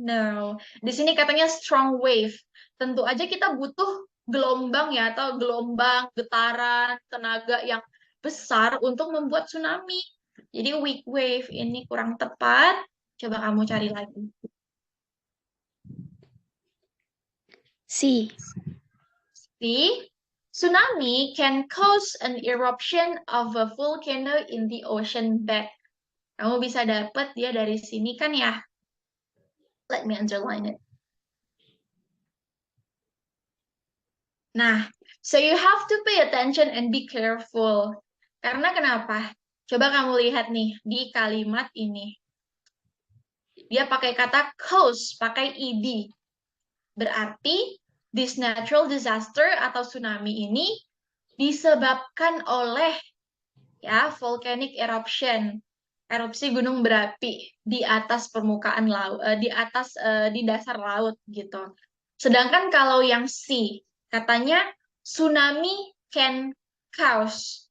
No. Di sini katanya strong wave. Tentu aja kita butuh gelombang ya, atau gelombang, getaran, tenaga yang besar untuk membuat tsunami. Jadi weak wave ini kurang tepat. Coba kamu cari lagi. C. See, tsunami can cause an eruption of a volcano in the ocean bed. Kamu bisa dapat dia dari sini kan ya? Let me underline it. Nah, so you have to pay attention and be careful. Karena kenapa? Coba kamu lihat nih di kalimat ini. Dia pakai kata cause, pakai ed. Berarti this natural disaster atau tsunami ini disebabkan oleh ya volcanic eruption, erupsi gunung berapi di atas permukaan laut, di dasar laut gitu. Sedangkan kalau yang C, katanya tsunami can cause.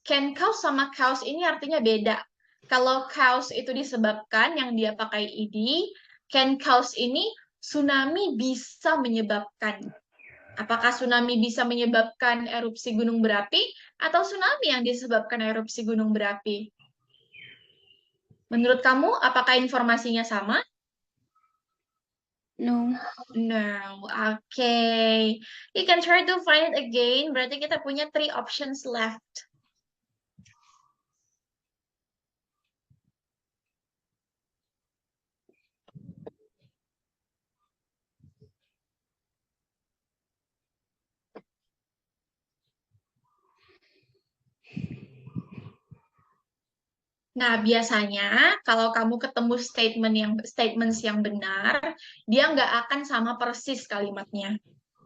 Can cause sama cause ini artinya beda. Kalau cause itu disebabkan yang dia pakai ed, can cause ini tsunami bisa menyebabkan. Apakah tsunami bisa menyebabkan erupsi gunung berapi atau tsunami yang disebabkan erupsi gunung berapi? Menurut kamu, apakah informasinya sama? No. No. Okay. You can try to find it again. Berarti kita punya 3 options left. Nah, biasanya kalau kamu ketemu statements yang benar, dia nggak akan sama persis kalimatnya.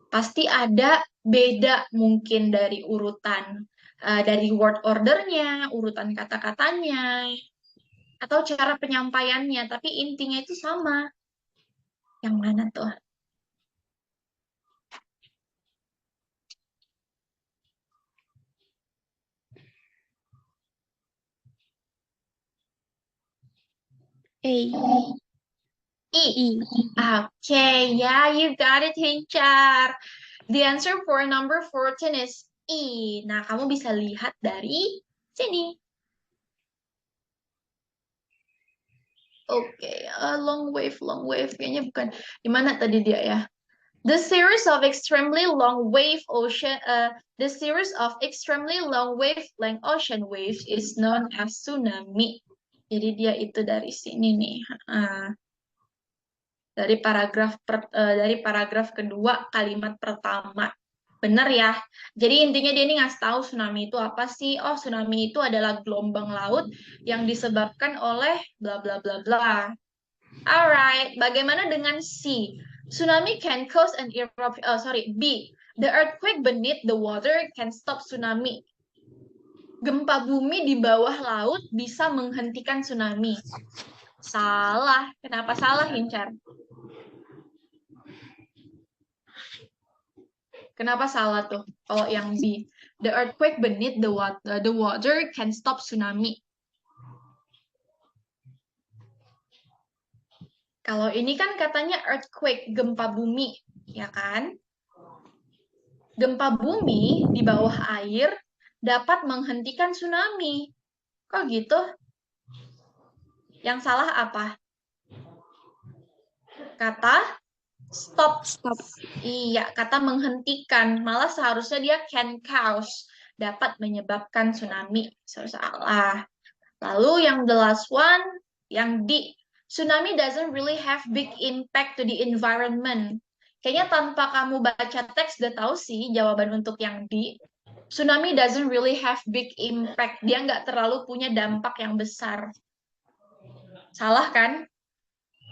Pasti ada beda mungkin dari urutan, dari word ordernya, urutan kata-katanya, atau cara penyampaiannya, tapi intinya itu sama. Yang mana tuh? A. I. E. Okay, yeah, you got it, Hincar. The answer for number 14 is E. Nah, kamu bisa lihat dari sini. Oke, long wave. Kayaknya bukan. Di mana tadi dia ya? The series of extremely long wave length ocean waves is known as tsunami. Jadi dia itu dari sini nih. Dari paragraf kedua kalimat pertama. Benar ya. Jadi intinya dia ini ngasih tahu tsunami itu apa sih? Oh, tsunami itu adalah gelombang laut yang disebabkan oleh bla bla bla bla. Alright, bagaimana dengan C? Tsunami can cause an eruption. Oh, sorry, B. The earthquake beneath the water can stop tsunami. Gempa bumi di bawah laut bisa menghentikan tsunami. Salah. Kenapa salah, Hincar? Kenapa salah tuh? Kalau yang B. The earthquake beneath the water can stop tsunami. Kalau ini kan katanya earthquake, gempa bumi, ya kan? Gempa bumi di bawah air dapat menghentikan tsunami. Kok gitu? Yang salah apa? Kata stop. Stop. Iya, kata menghentikan. Malah seharusnya dia can cause. dapat menyebabkan tsunami. So, salah. Lalu yang the last one, yang D. Tsunami doesn't really have big impact to the environment. Kayaknya tanpa kamu baca teks udah tahu sih jawaban untuk yang D. Tsunami doesn't really have big impact. Dia nggak terlalu punya dampak yang besar. Salah kan?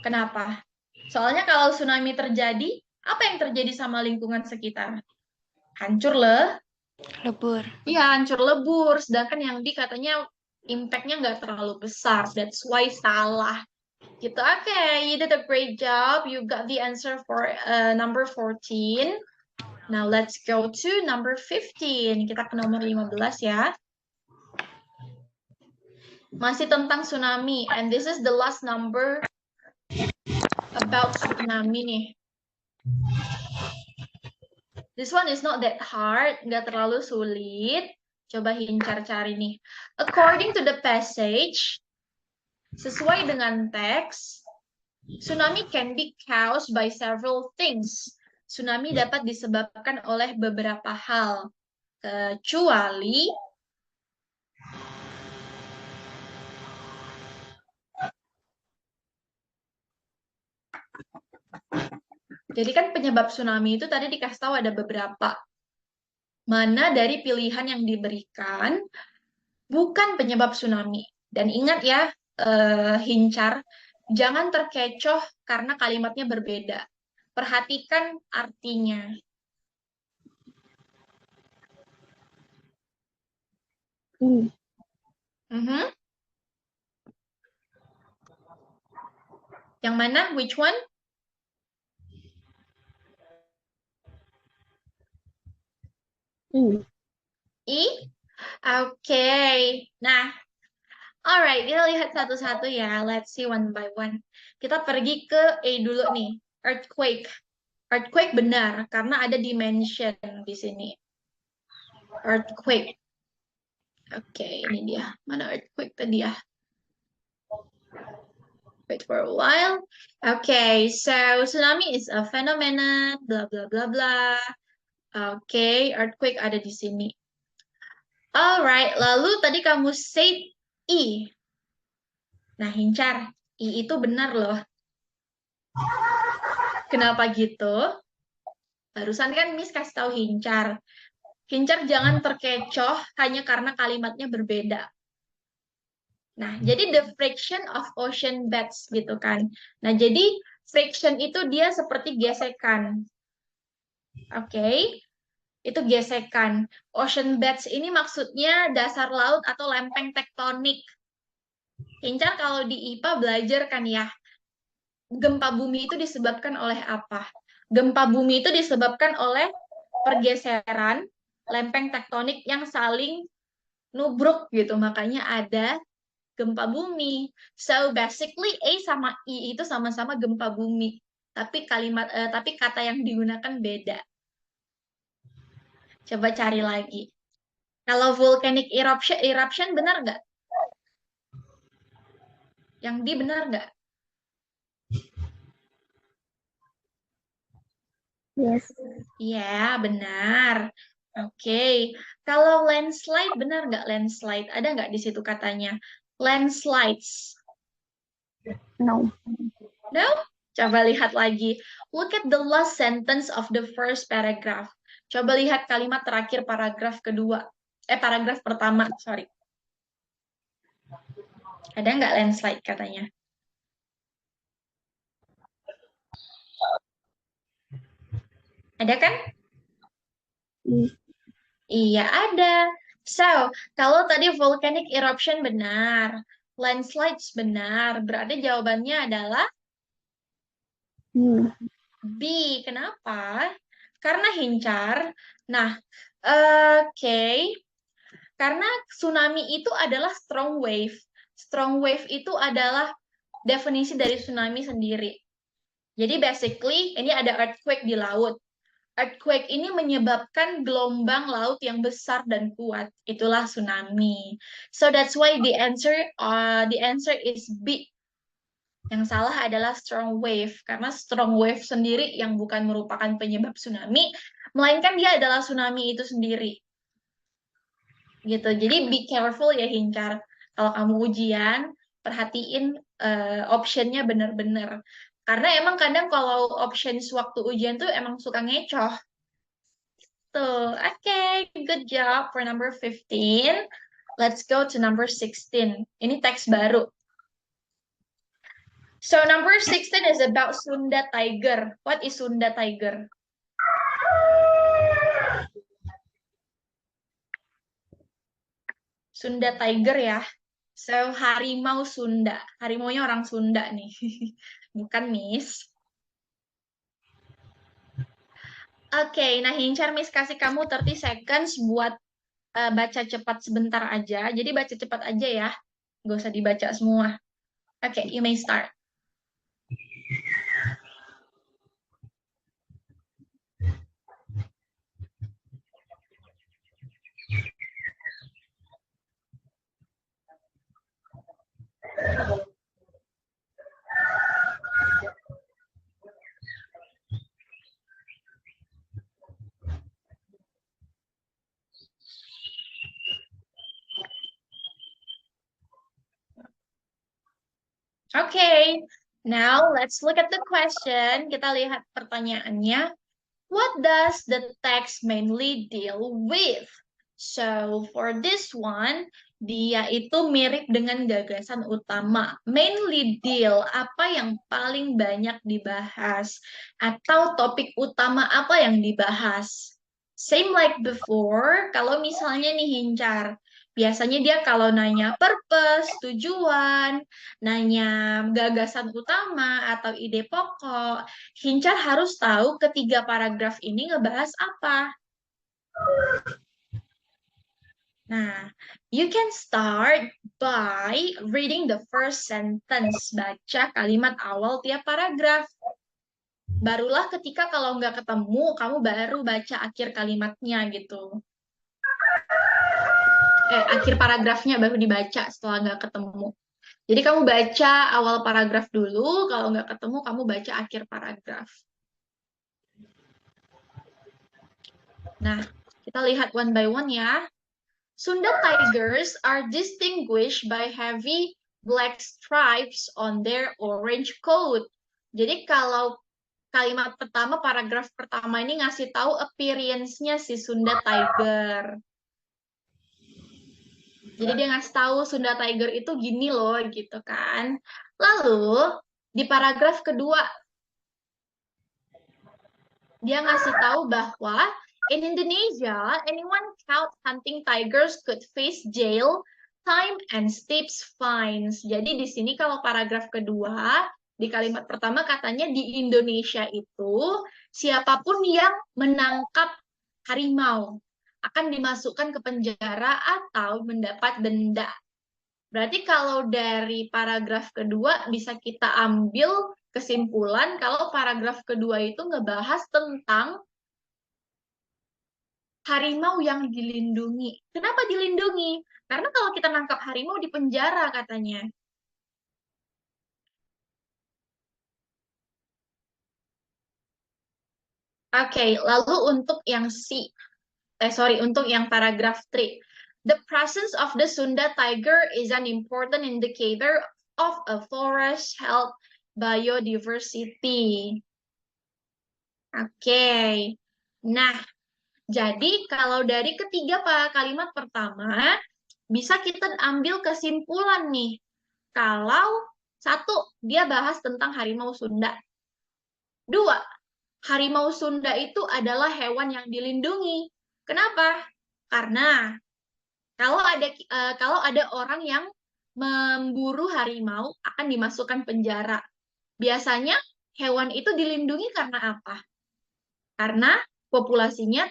Kenapa? Soalnya kalau tsunami terjadi, apa yang terjadi sama lingkungan sekitar? Hancur Lebur. Iya, hancur lebur. Sedangkan yang di katanya impact-nya nggak terlalu besar. That's why salah. Gitu. Okay, you did a great job. You got the answer for number 14. Now let's go to number 15. Kita ke nomor 15 ya. Masih tentang tsunami. And this is the last number about tsunami nih. This one is not that hard, nggak terlalu sulit. Coba Hincar cari nih. According to the passage, sesuai dengan teks, tsunami can be caused by several things. Tsunami dapat disebabkan oleh beberapa hal, kecuali jadi kan penyebab tsunami itu tadi dikasih tahu ada beberapa. Mana dari pilihan yang diberikan bukan penyebab tsunami. Dan ingat ya, Hincar, jangan terkecoh karena kalimatnya berbeda. Perhatikan artinya. Yang mana? Which one? I? Okay. Nah, alright, kita lihat satu-satu ya. Let's see one by one. Kita pergi ke A dulu nih. Earthquake. Earthquake benar, karena ada dimension di sini. Earthquake. Oke, ini dia. Mana earthquake tadi ya? Wait for a while. Okay, so tsunami is a phenomenon, blah blah blah blah. Okay, earthquake ada di sini. Alright, lalu tadi kamu say I. Nah, Hincar, I itu benar loh. Kenapa gitu? Barusan kan Miss kasih tahu Hincar. Hincar jangan terkecoh hanya karena kalimatnya berbeda. Nah, jadi the friction of ocean beds gitu kan. Nah, jadi friction itu dia seperti gesekan. Oke, itu gesekan. Ocean beds ini maksudnya dasar laut atau lempeng tektonik. Hincar kalau di IPA belajar kan ya, gempa bumi itu disebabkan oleh apa? Gempa bumi itu disebabkan oleh pergeseran lempeng tektonik yang saling nubruk gitu. Makanya ada gempa bumi. So basically A sama I itu sama-sama gempa bumi. Tapi tapi kata yang digunakan beda. Coba cari lagi. Kalau volcanic eruption benar nggak? Yang di benar nggak? Yes. Ya, benar. Oke. Kalau landslide benar nggak landslide? Ada nggak di situ katanya? Landslides. No. No? Coba lihat lagi. Look at the last sentence of the first paragraph. Coba lihat kalimat terakhir paragraf kedua. Paragraf pertama, sorry. Ada nggak landslide katanya? Ada kan? Iya, ada. So, kalau tadi volcanic eruption benar, landslides benar, berarti jawabannya adalah B. Kenapa? Karena Hincar. Nah, oke. Karena tsunami itu adalah strong wave. Strong wave itu adalah definisi dari tsunami sendiri. Jadi basically ini ada earthquake di laut. Earthquake ini menyebabkan gelombang laut yang besar dan kuat. Itulah tsunami. So that's why the answer is B. Yang salah adalah strong wave, karena strong wave sendiri yang bukan merupakan penyebab tsunami, melainkan dia adalah tsunami itu sendiri. gitu. Jadi be careful ya Hincar. Kalau kamu ujian, perhatiin optionnya bener-bener. Karena emang kadang kalau option waktu ujian tuh emang suka ngecoh. Tuh, okay, good job for number 15. Let's go to number 16. Ini teks baru. So number 16 is about Sunda Tiger. What is Sunda Tiger? Sunda Tiger ya. So harimau Sunda. Harimaunya orang Sunda nih. Bukan, Miss. Oke, nah Hincar Miss kasih kamu 30 seconds buat baca cepat sebentar aja. Jadi baca cepat aja ya. Gak usah dibaca semua. Oke, you may start. Okay, now let's look at the question. Kita lihat pertanyaannya. What does the text mainly deal with? So, for this one, dia itu mirip dengan gagasan utama. Mainly deal, apa yang paling banyak dibahas? Atau topik utama apa yang dibahas? Same like before, kalau misalnya nih Hincar, biasanya dia kalau nanya purpose, tujuan, nanya gagasan utama atau ide pokok, Hincar harus tahu ketiga paragraf ini ngebahas apa. Nah, you can start by reading the first sentence. Baca kalimat awal tiap paragraf. Barulah ketika kalau nggak ketemu, kamu baru baca akhir kalimatnya gitu. Akhir paragrafnya baru dibaca setelah nggak ketemu. Jadi kamu baca awal paragraf dulu, kalau nggak ketemu kamu baca akhir paragraf. Nah, kita lihat one by one ya. Sunda tigers are distinguished by heavy black stripes on their orange coat. Jadi kalau kalimat pertama, paragraf pertama ini ngasih tahu appearance-nya si Sunda tiger. Jadi dia ngasih tahu Sunda tiger itu gini loh gitu kan. Lalu di paragraf kedua dia ngasih tahu bahwa in Indonesia, anyone caught hunting tigers could face jail, time, and steep fines. Jadi di sini kalau paragraf kedua, di kalimat pertama katanya di Indonesia itu, siapapun yang menangkap harimau akan dimasukkan ke penjara atau mendapat denda. Berarti kalau dari paragraf kedua bisa kita ambil kesimpulan kalau paragraf kedua itu ngebahas tentang harimau yang dilindungi. Kenapa dilindungi? Karena kalau kita nangkap harimau di penjara katanya. Oke, lalu untuk yang untuk yang paragraf 3. The presence of the Sunda tiger is an important indicator of a forest health biodiversity. Oke. Nah, jadi kalau dari ketiga kalimat pertama, bisa kita ambil kesimpulan nih. Kalau satu, dia bahas tentang harimau Sunda. Dua, harimau Sunda itu adalah hewan yang dilindungi. Kenapa? Karena kalau ada orang yang memburu harimau akan dimasukkan penjara. Biasanya hewan itu dilindungi karena apa? Karena populasinya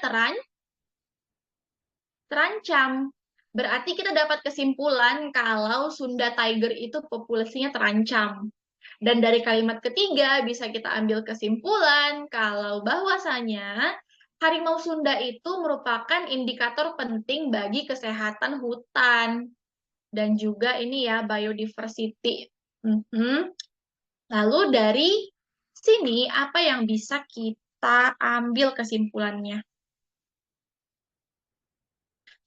terancam. Berarti kita dapat kesimpulan kalau Sunda tiger itu populasinya terancam. Dan dari kalimat ketiga bisa kita ambil kesimpulan kalau bahwasanya harimau Sunda itu merupakan indikator penting bagi kesehatan hutan dan juga ini ya biodiversity. Lalu dari sini apa yang bisa kita ambil kesimpulannya?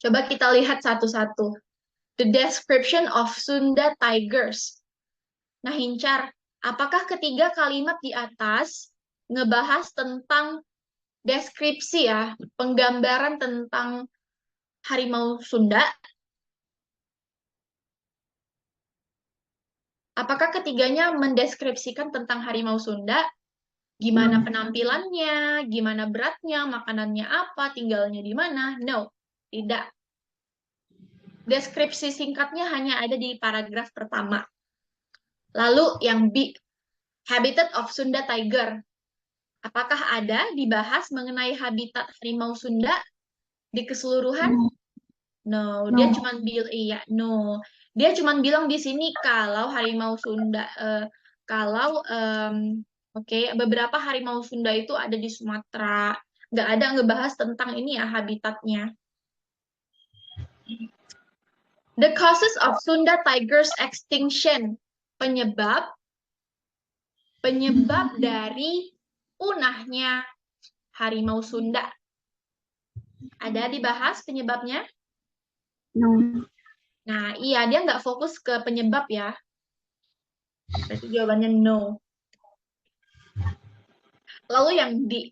Coba kita lihat satu-satu. The description of Sunda tigers. Nah, Hincar, apakah ketiga kalimat di atas ngebahas tentang deskripsi ya, penggambaran tentang harimau Sunda? Apakah ketiganya mendeskripsikan tentang harimau Sunda? Gimana penampilannya, gimana beratnya, makanannya apa, tinggalnya di mana? No, tidak. Deskripsi singkatnya hanya ada di paragraf pertama. Lalu yang B, Habitat of Sunda Tiger. Apakah ada dibahas mengenai habitat harimau Sunda di keseluruhan? No, dia No. cuma bilang iya, no. Dia cuma bilang di sini kalau harimau Sunda, kalau oke, beberapa harimau Sunda itu ada di Sumatera. Nggak ada ngebahas tentang ini ya habitatnya. The causes of Sunda tigers extinction. Penyebab dari punahnya harimau Sunda. Ada dibahas penyebabnya? No. Nah, iya, dia nggak fokus ke penyebab ya. Berarti jawabannya no. Lalu yang D,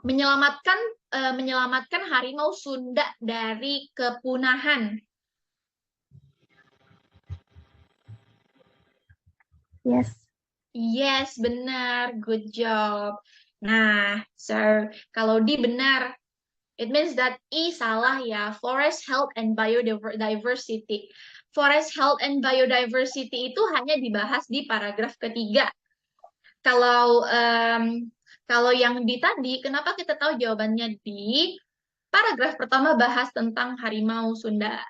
menyelamatkan harimau Sunda dari kepunahan. Yes. Yes, benar. Good job. Nah, sir, kalau D benar, it means that E salah ya. Forest health and biodiversity. Forest health and biodiversity itu hanya dibahas di paragraf ketiga. Kalau kalau yang di tadi, kenapa kita tahu jawabannya di paragraf pertama bahas tentang harimau Sunda.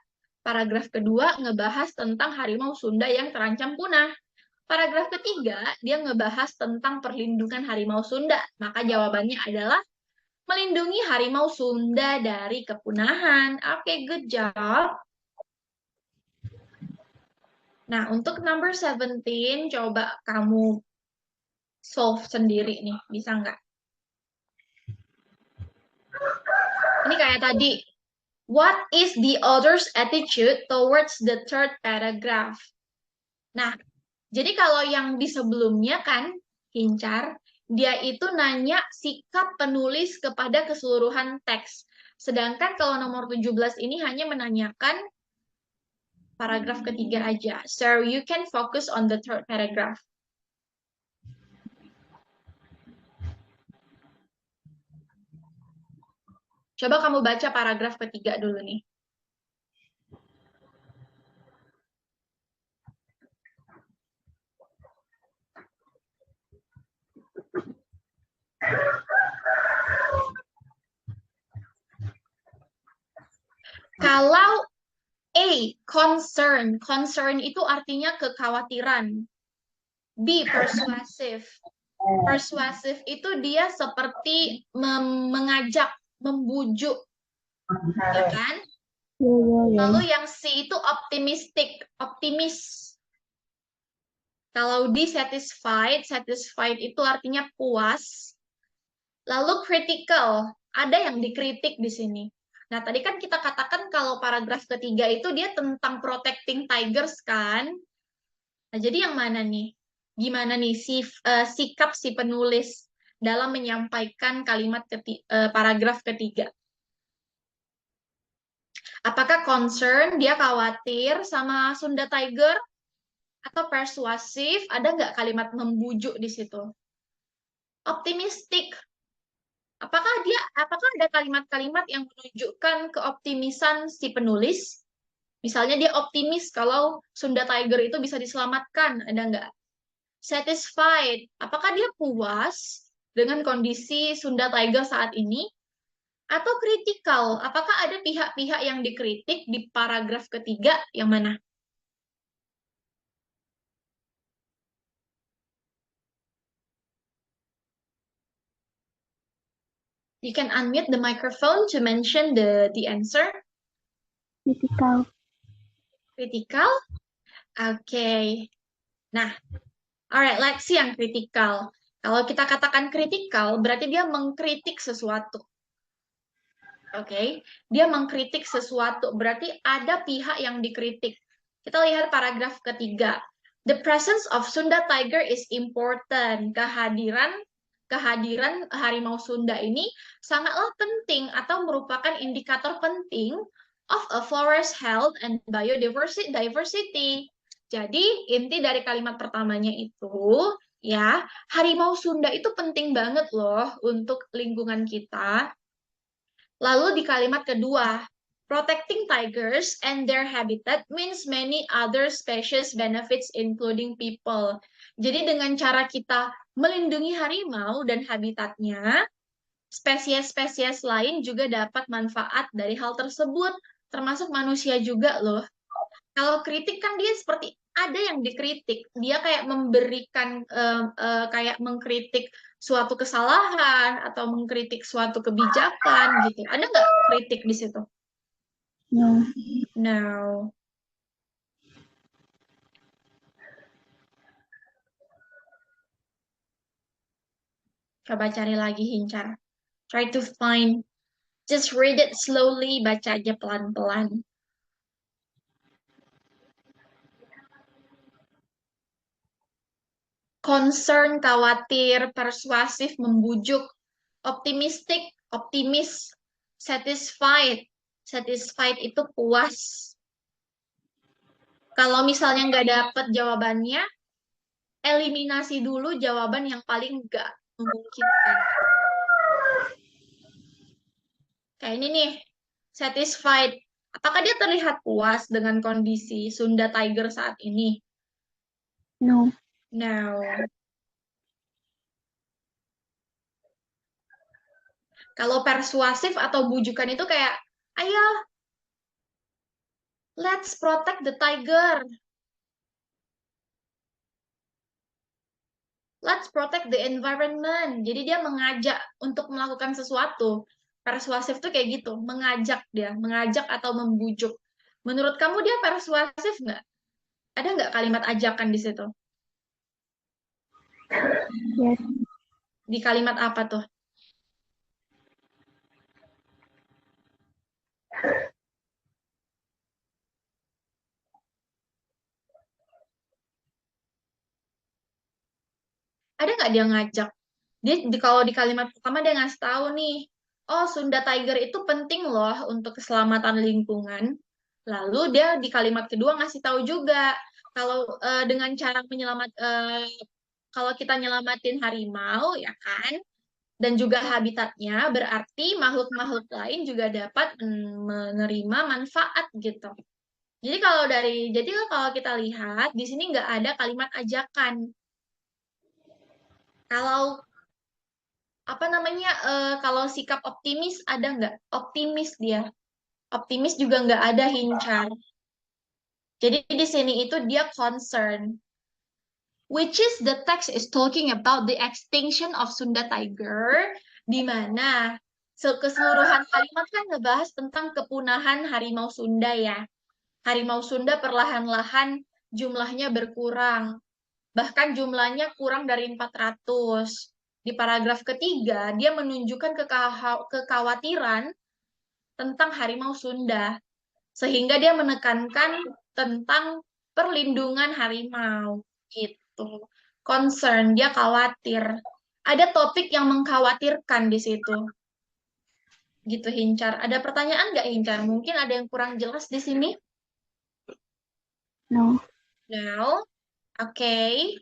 Paragraf kedua ngebahas tentang harimau Sunda yang terancam punah. Paragraf ketiga, dia ngebahas tentang perlindungan harimau Sunda. Maka jawabannya adalah melindungi harimau Sunda dari kepunahan. Oke, good job. Nah, untuk number 17, coba kamu solve sendiri nih. Bisa nggak? Ini kayak tadi. What is the author's attitude towards the third paragraph? Nah, jadi kalau yang di sebelumnya kan, Hincar, dia itu nanya sikap penulis kepada keseluruhan teks. Sedangkan kalau nomor 17 ini hanya menanyakan paragraf ketiga aja. So, you can focus on the third paragraph. Coba kamu baca paragraf ketiga dulu nih. Kalau A, concern. Concern itu artinya kekhawatiran. B, persuasive. Persuasive itu dia seperti mengajak, membujuk, ya kan? Lalu yang C itu optimistic, optimis. Kalau D satisfied, satisfied itu artinya puas. Lalu critical, ada yang dikritik di sini. Nah, tadi kan kita katakan kalau paragraf ketiga itu dia tentang protecting tigers kan? Nah, jadi yang mana nih? Gimana nih sikap si penulis dalam menyampaikan kalimat paragraf ketiga? Apakah concern, dia khawatir sama Sunda Tiger? Atau persuasif, ada nggak kalimat membujuk di situ? Optimistik, apakah ada kalimat-kalimat yang menunjukkan keoptimisan si penulis? Misalnya dia optimis kalau Sunda Tiger itu bisa diselamatkan, ada nggak? Satisfied, apakah dia puas dengan kondisi Sunda Tiger saat ini? Atau kritikal, apakah ada pihak-pihak yang dikritik di paragraf ketiga yang mana? You can unmute the microphone to mention the answer. Critical. Kritikal? Oke. Nah, alright, let's see yang kritikal. Kalau kita katakan kritikal, berarti dia mengkritik sesuatu. Oke, dia mengkritik sesuatu, berarti ada pihak yang dikritik. Kita lihat paragraf ketiga. The presence of Sunda tiger is important. Kehadiran harimau Sunda ini sangatlah penting atau merupakan indikator penting of a forest health and biodiversity. Jadi, inti dari kalimat pertamanya itu, ya, harimau Sunda itu penting banget loh untuk lingkungan kita. Lalu di kalimat kedua, protecting tigers and their habitat means many other species benefits including people. Jadi dengan cara kita melindungi harimau dan habitatnya, spesies-spesies lain juga dapat manfaat dari hal tersebut, termasuk manusia juga loh. Kalau kritik kan dia seperti ada yang dikritik, dia kayak memberikan kayak mengkritik suatu kesalahan atau mengkritik suatu kebijakan gitu. Ada nggak kritik di situ? No. No. Coba cari lagi Hincar. Try to find. Just read it slowly, baca aja pelan-pelan. Concern, khawatir, persuasif, membujuk, optimistic, optimis, satisfied. Satisfied itu puas. Kalau misalnya nggak dapet jawabannya, eliminasi dulu jawaban yang paling nggak memungkinkan. Kayak ini nih, satisfied. Apakah dia terlihat puas dengan kondisi Sunda Tiger saat ini? No. No. Kalau persuasif atau bujukan itu kayak, ayo, let's protect the tiger. Let's protect the environment. Jadi dia mengajak untuk melakukan sesuatu. Persuasif tuh kayak gitu, mengajak atau membujuk. Menurut kamu dia persuasif nggak? Ada nggak kalimat ajakan di situ? Yes. Di kalimat apa tuh? Ada nggak dia ngajak? Kalau di kalimat pertama dia ngasih tahu nih, oh Sunda Tiger itu penting loh untuk keselamatan lingkungan. Lalu dia di kalimat kedua ngasih tahu juga kalau dengan cara kalau kita nyelamatin harimau ya kan, dan juga habitatnya berarti makhluk-makhluk lain juga dapat menerima manfaat gitu. Jadi kalau kita lihat di sini nggak ada kalimat ajakan. Kalau apa namanya kalau sikap optimis ada nggak? Optimis dia. Optimis juga nggak ada Hincar. Jadi di sini itu dia concern. Which is the text is talking about the extinction of Sunda tiger, di mana keseluruhan kalimat kan ngebahas tentang kepunahan harimau Sunda ya. Harimau Sunda perlahan-lahan jumlahnya berkurang. Bahkan jumlahnya kurang dari 400. Di paragraf ketiga, dia menunjukkan kekhawatiran tentang harimau Sunda. Sehingga dia menekankan tentang perlindungan harimau. Gitu. Concern, dia khawatir. Ada topik yang mengkhawatirkan di situ. Gitu, Hincar. Ada pertanyaan nggak, Hincar? Mungkin ada yang kurang jelas di sini? No. No? Oke.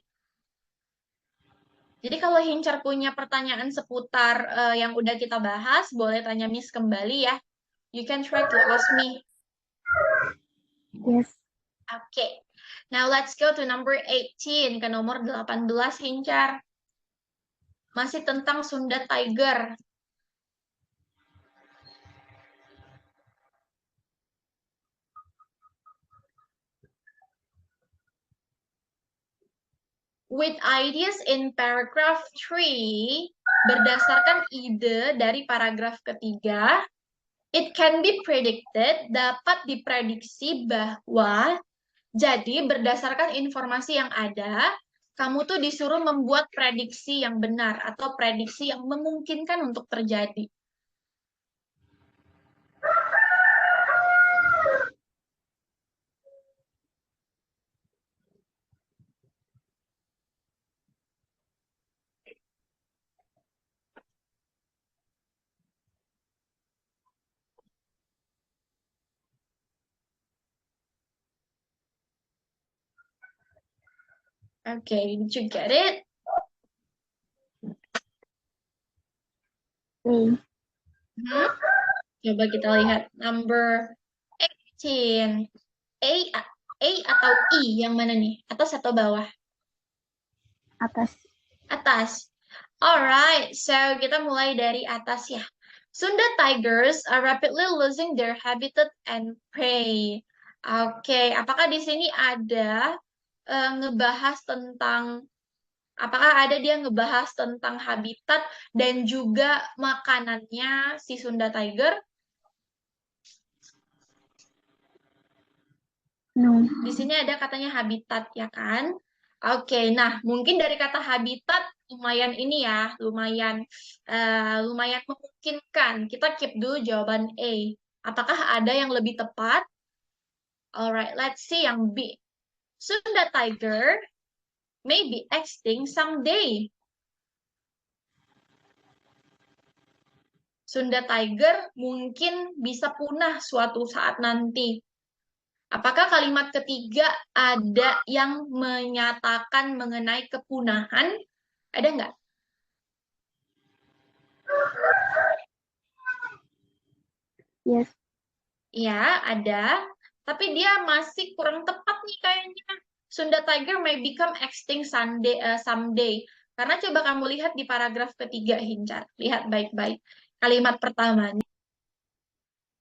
Jadi kalau Hincar punya pertanyaan seputar yang udah kita bahas, boleh tanya Miss kembali ya. You can try to ask me. Yes. Oke. Now let's go to number 18, ke nomor 18 Hincar. Masih tentang Sunda Tiger. With ideas in paragraph 3, berdasarkan ide dari paragraf ketiga, it can be predicted, dapat diprediksi bahwa, jadi berdasarkan informasi yang ada, kamu tuh disuruh membuat prediksi yang benar atau prediksi yang memungkinkan untuk terjadi. Okay, did you get it? Hmm? Coba kita lihat number 18. A atau E yang mana nih? Atas atau bawah? Atas. Atas. Alright, so kita mulai dari atas ya. Sunda tigers are rapidly losing their habitat and prey. Oke, apakah di sini ada ngebahas tentang, apakah ada dia ngebahas tentang habitat dan juga makanannya si Sunda tiger? No. Di sini ada katanya habitat ya kan? Oke, nah mungkin dari kata habitat lumayan ini ya, lumayan memungkinkan. Kita keep dulu jawaban A. Apakah ada yang lebih tepat? Alright, let's see yang B. Sunda tiger may be extinct someday. Sunda tiger mungkin bisa punah suatu saat nanti. Apakah kalimat ketiga ada yang menyatakan mengenai kepunahan? Ada nggak? Yes. Ya, ada. Tapi dia masih kurang tepat nih kayaknya. Sunda tiger may become extinct someday. Karena coba kamu lihat di paragraf ketiga, Hincar. Lihat baik-baik. Kalimat pertama.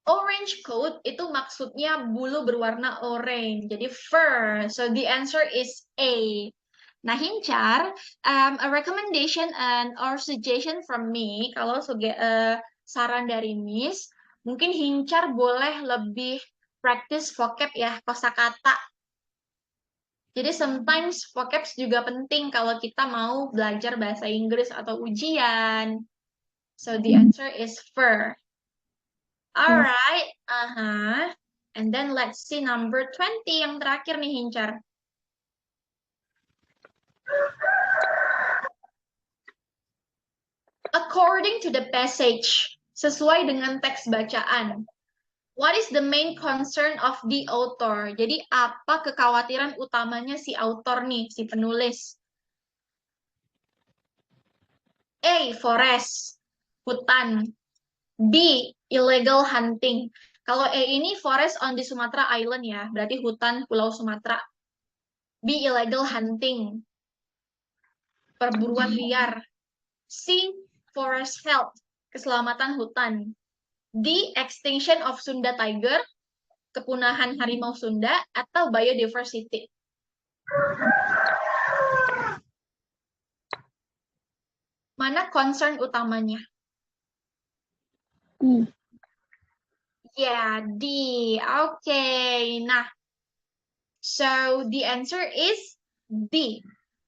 Orange coat itu maksudnya bulu berwarna orange. Jadi fur. So the answer is A. Nah, Hincar, a recommendation and or suggestion from me, kalau saran dari Miss, mungkin Hincar boleh lebih practice vocab ya, kosakata. Jadi sometimes vocab juga penting kalau kita mau belajar bahasa Inggris atau ujian. So the answer is fur. Alright, And then let's see number 20 yang terakhir nih, Hincar. According to the passage, sesuai dengan teks bacaan. What is the main concern of the author? Jadi apa kekhawatiran utamanya si author nih, si penulis? A. Forest, hutan. B. Illegal hunting. Kalau A ini forest on the Sumatra Island ya, berarti hutan Pulau Sumatera. B. Illegal hunting, perburuan liar. C. Forest health, keselamatan hutan. D. Extinction of Sunda tiger, kepunahan harimau Sunda, atau biodiversity. Mana concern utamanya? D. Ya, D. Oke. Nah, so the answer is D.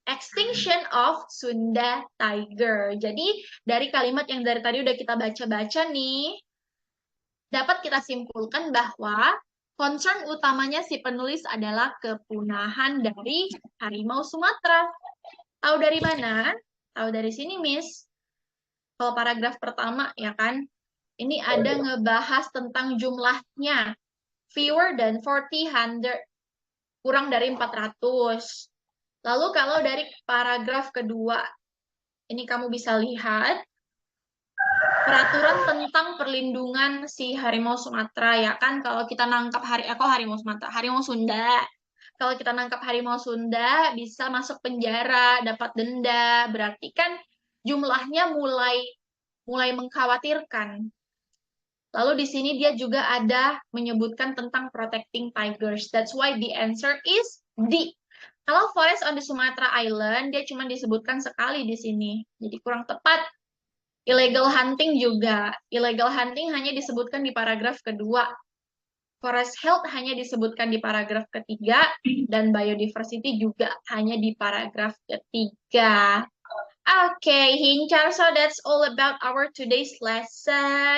Extinction of Sunda tiger. Jadi, dari kalimat yang dari tadi udah kita baca-baca nih, dapat kita simpulkan bahwa concern utamanya si penulis adalah kepunahan dari harimau Sumatera. Tahu dari mana? Tahu dari sini, Miss. Kalau paragraf pertama, ya kan? Ini ada ngebahas tentang jumlahnya. Fewer than 400, kurang dari 400. Lalu kalau dari paragraf kedua, ini kamu bisa lihat peraturan tentang perlindungan si harimau Sumatera, ya kan? Kalau kita nangkap harimau Sumatera, harimau Sunda. Kalau kita nangkap harimau Sunda bisa masuk penjara, dapat denda. Berarti kan jumlahnya mulai mengkhawatirkan. Lalu di sini dia juga ada menyebutkan tentang protecting tigers. That's why the answer is D. Kalau forest on the Sumatra Island, dia cuma disebutkan sekali di sini. Jadi kurang tepat. Illegal hunting juga. Illegal hunting hanya disebutkan di paragraf kedua. Forest health hanya disebutkan di paragraf ketiga. Dan biodiversity juga hanya di paragraf ketiga. Okay, Hincar, so that's all about our today's lesson.